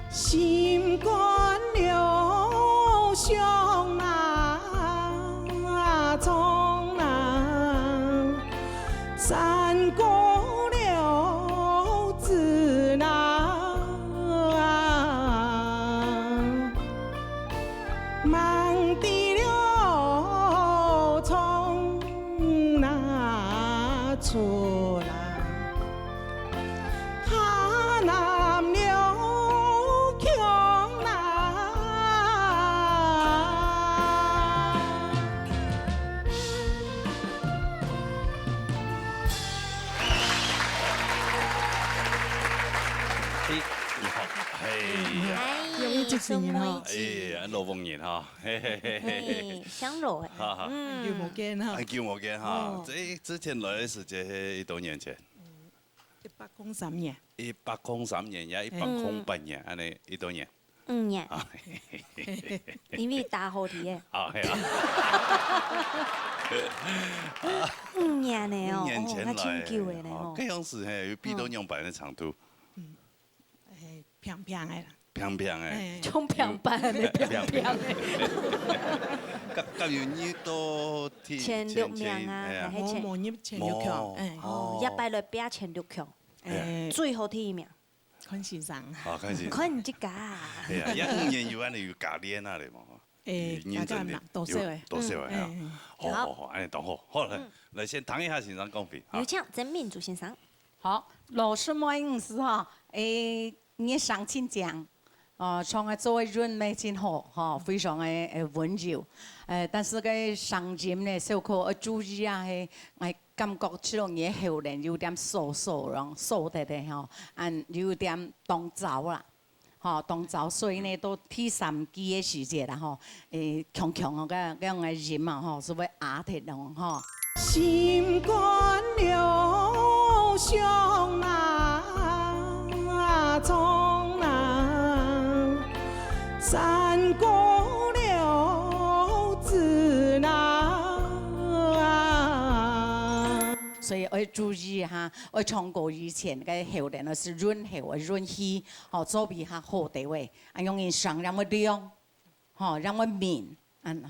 心肝流向那冲浪，山过了自那忙地了从那出来。聲音哈，哎，羅鳳賢哈，嘿嘿嘿嘿，香羅哎，叫無驚哈，叫無驚哈，這之前來的時間係多年前， 103年。103年也108年，安尼伊多年？5年。因为大好题诶。啊，系啊。5年呢哦，5年前来，久的呢哦。这样子嘿，有比到两百的长度。平平的啦。平平的。从平板的平平的。咁容易到前6名啊，还是前6強？哦，100來比前6強。最後第1名。看先生。啊，看先生。看這個。係啊，一5年有安尼有教練啊嚟嘛？認真啲。多少誒？多少誒？好，安尼當好。好來先談一下先生講評。有請曾敏竹先生。好，老師們是哈，你上親講。唱嘅做嘅韻味真好，哈，非常嘅溫柔。但是嘅聲音呢，小可要注意啊，係我感覺這種嘢後人有點傻的吼，有點動躁啦，吼動躁，所以呢到第3季嘅時節啦，吼，強嘅嗰樣嘅音啊，吼，是會壓鐵咯，吼。心肝流向啊，從啊，山過了子啦。所以要注意哈，要唱歌以前嘅喉嚨是潤喉啊潤氣，吼做比較好啲位，用音聲讓我亮，吼讓我明，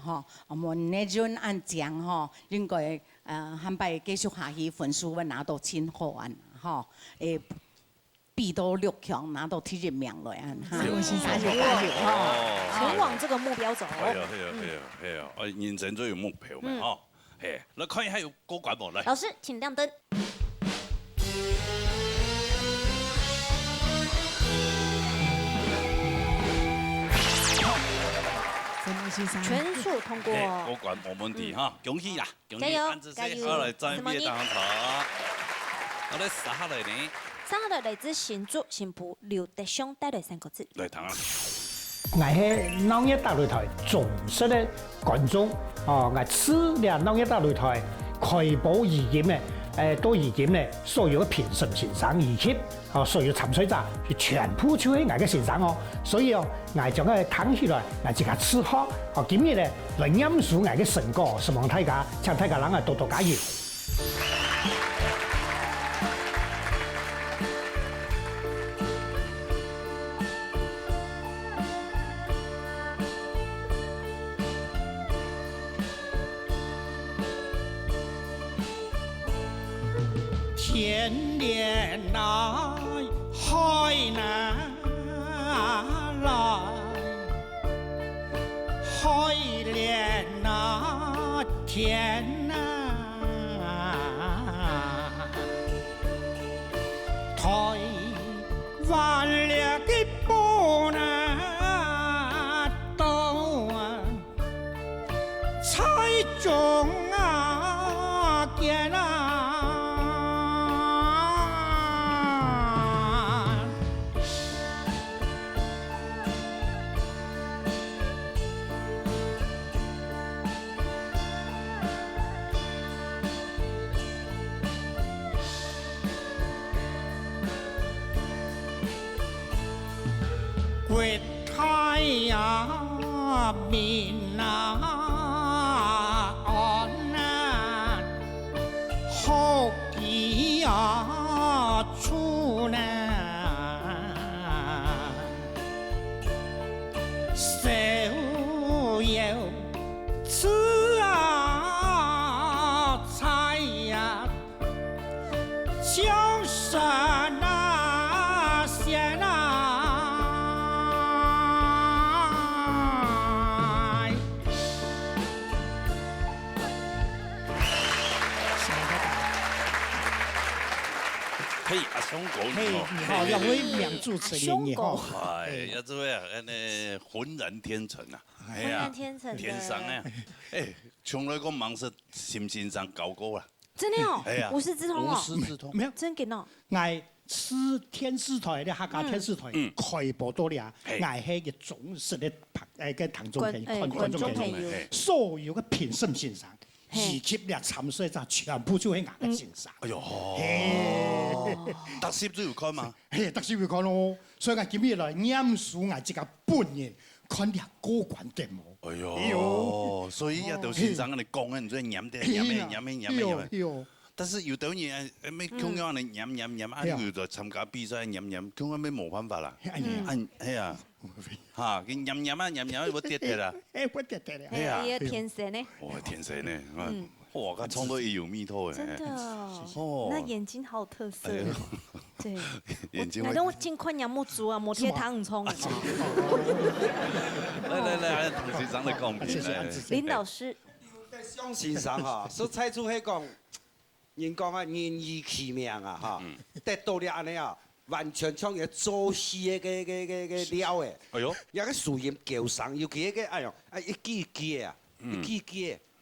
吼我們呢種講吼應該還擺繼續下去分數會拿到真好吼比到6強拿到第1名來加油前往這個目標走。係啊，人生都有目標嘛，吼。嘿，來看一下有歌管無來。老師請亮燈。全數通過。歌管冇問題哈，恭喜啦！加油！加油！好嚟，再邊當場。我哋3號嚟呢？3號來自新竹新埔劉德雄帶來3個字。來聽啊！我係農業大擂台忠實的觀眾，我此兩農業大擂台開播以前呢，到而家呢，所有嘅評審先生以及所有參賽者全部就係我嘅先生哦，所以我將佢攤起來，我自家吃喝，今日呢來演述我嘅成果，希望大家請大家多多加油。天连来，海南来，海连那天啊，台灣了嘅波那都啊，彩中啊見啊。國泰呀，民啊，安啊，好奇呀，出呢，所有吃啊，菜呀，就是那些啊。嘿，阿雄哥，你好，兩位名主持人你好。係，有這位啊，渾然天成啊，渾然天成，天生啊，從來個網是先先生教過啦。真的哦，係啊，無師自通哦，無師自通，沒有，真嘅哦。我是電視台的客家電視台開播到了，我係個忠實的嘅聽眾朋友，所有嘅評審先生二级俩参赛者全部就喺牙嘅身上。哎呦，特攝都要看嘛？嘿，特攝要看咯，所以我今日來念書，我自己本人看啲高關節目。哎呦，所以一到先生你講嘅，你再念啲。但是有啲嘢咩咁樣你念，啊要在參加比賽念，咁樣咩冇辦法啦。係啊，嚇，佢念，我跌啦。我跌啦。係啊，也天生呢。哇，天生呢，哇，佢唱到有味道誒。真的哦，那眼睛好有特色。對，眼睛。那我盡快念木珠啊，摩天糖蔥。來，唐先生嚟講邊？林老師。相先生哈，所猜出係講。人講啊，人如其名啊，哈，得到了安尼啊，完全像個做戲嘅料誒。哎呦，有個樹葉叫聲，尤其個哎呦，一記啊，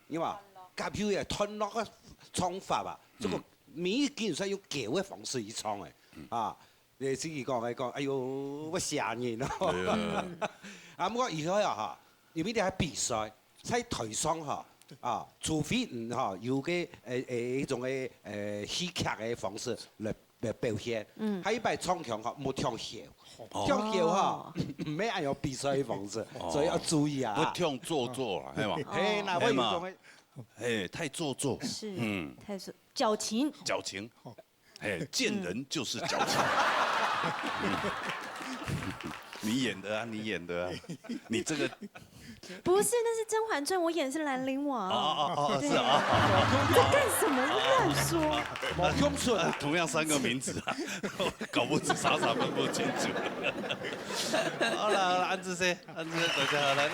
你話夾票嘅吞落個唱法啊，這個每一件係用叫嘅方式去唱嘅，啊，你自己講，哎呦，我嚇人咯。啊，不過而家啊嚇，有邊啲喺比賽喺台上嚇。啊，除非嚇有嘅一種嘅戲劇嘅方式嚟表現，喺一擺唱腔嚇冇唱橋，唱橋嚇唔係按照比賽嘅方式，所以要注意啊。我唱做啦，係嘛？係嗱，我要講嘅，太做，是，太矯情，見人就是矯情。你演的啊，你這個。不是，那是《甄嬛傳》，我演的是蘭陵王。是啊。你在幹什麼？亂說。冇用錯，同樣3個名字啊，搞不清，傻分不清楚。好了，安志先，大家好，來，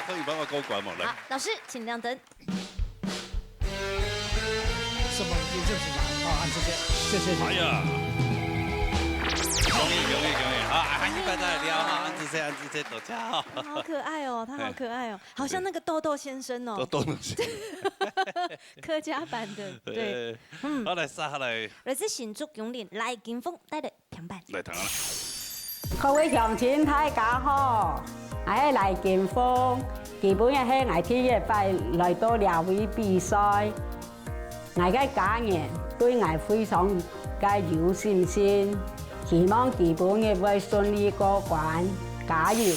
可以幫我過關嗎？來。好，老師請亮燈。什麼？你就是嘛？好，安志先，謝謝。哎呀。容易，好，還一般再聊哈，安志先，大家好。好可愛哦，他好可愛哦，好像那個豆豆先生哦。豆先生。客家版的，對。好嚟，殺下嚟。來自新竹永聯賴金峰帶嚟聽版。嚟聽啦。各位鄉親大家好，我係賴金峰，基本嘅係我第一擺來到兩會比賽，我嘅家人對我非常嘅有信心。希望基本嘅會順利過關，加油！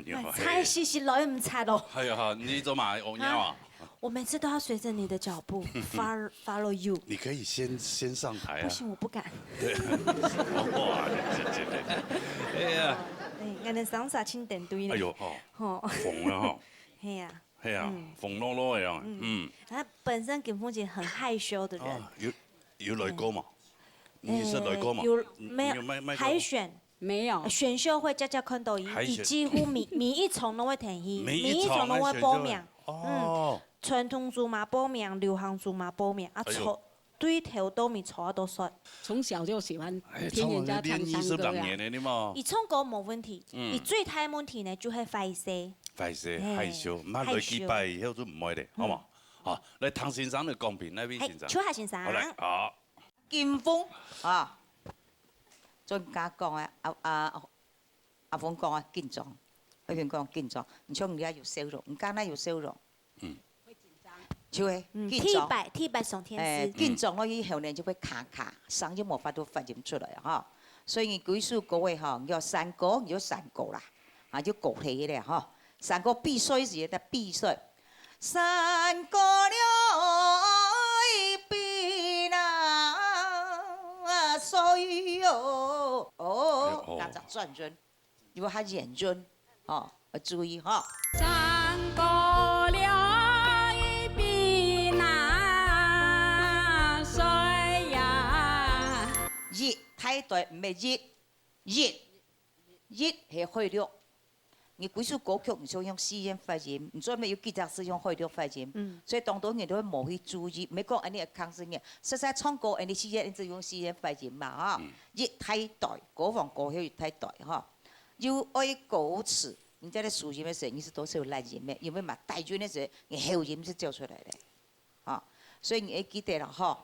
你好。猜西來唔猜咯。係啊，你做嘛？我鳥啊！我每次都要隨着你的腳步 follow you。你可以先上台啊。不行，我不敢。對。哇！哎呀。我哋上啥清點對咧？哎呦，瘋啦嗬！係啊。嘿啊，风落落的啊，他本身金凤姐很害羞的人。有来过吗？你是来过吗？有没有？海选没有。选秀会家家看到伊几乎每一场都会填伊，每一场都会报名。传统组嘛报名，流行组嘛报名，对头都没错都说。从小就喜欢听人家唱山歌呀。伊唱歌冇问题，伊最大问题呢就係快聲。快聲害羞，唔好來幾拜以後就唔會咧，好嘛？好，來唐先生嘅公平那邊先生。邱夏先生。好嚟，好。金鳳啊，專家講啊，阿鳳講啊，緊張，阿鳳講緊張，唔像人家有笑容，唔敢那有笑容。會緊張。就係緊張。T百上天師。緊張了以後呢就會卡，聲就冇法度發音出來哈。所以舉數各位哈，要山歌要山歌啦，啊就歌體咧哈。山歌必須是得必須，山歌了必那水哟，那咋轉潤？如果他認潤，哦，要注意哈。山歌了必那水呀，熱太對唔係熱係開了。你幾首歌曲唔想用四音發音，唔做咩要吉他是用開了發音，所以當到人都會冇去注意，唔係講安尼係抗聲嘅，實際唱歌安尼四音就用四音發音嘛嚇，熱太大，歌房歌曲太大嚇，要愛歌詞，你在咧豎音嘅時候，你是都是有爛音嘅，因為嘛大轉嘅時候，你後音是叫出來嘅，嚇，所以你要記得啦嚇。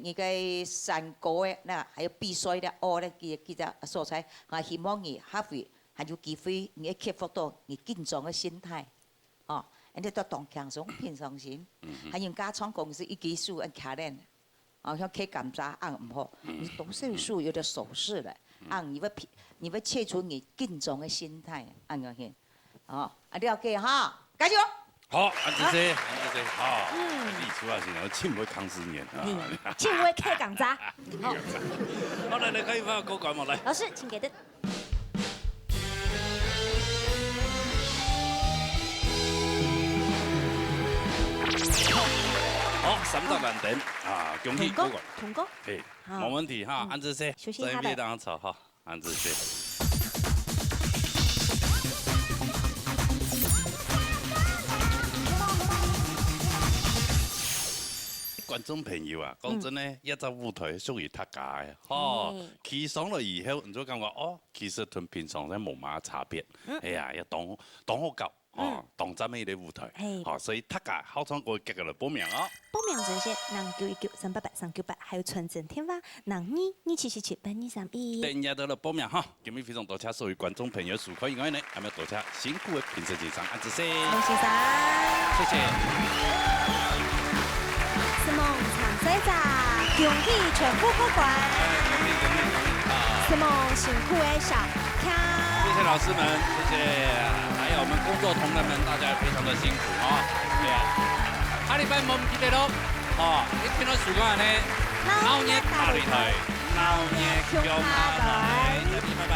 你嘅山歌嘅，那還有必須的學咧，記得素材，我希望你學會。還有機會，你要克服到你緊張嘅心態，哦，你都當輕鬆平常心。還有家唱公司一技術很卡練，哦，像開감자按唔好，你懂手術有點手勢咧，按你要切除你緊張嘅心態，按個先，哦，了解哈，加油！好，安子姐，好，你出來先，我請會康師年啊，請會開감자。好，來，可以放歌改冇來。老師請給的。好，300萬點啊！恭喜各位，通過，嘿，冇問題哈，安子姐，在別當吵哈，安子姐。觀眾朋友啊，講真咧，一隻舞台屬於大家嘅，哦，企上來以後，你就感覺哦，其實同平常咧冇乜差別，哎呀，要當好教。哦，當真咩嘅舞台，哦，所以大家好唱歌，結個來報名哦。報名這些0919388398，還有傳真電話0227778231。等下到了報名哈，今日非常多謝所有觀眾朋友收看以外呢，還要多謝辛苦嘅評審先生安子先。謝謝。謝謝。是夢長水站，恭喜全部過關。是夢辛苦嘅小聽。謝謝老師們，謝謝。還有我們工作同仁們，大家也非常的辛苦啊！對啊，下禮拜我們記得咯，哦，你聽到曙光呢，鬧熱大擂台，鬧熱強下台，拜拜。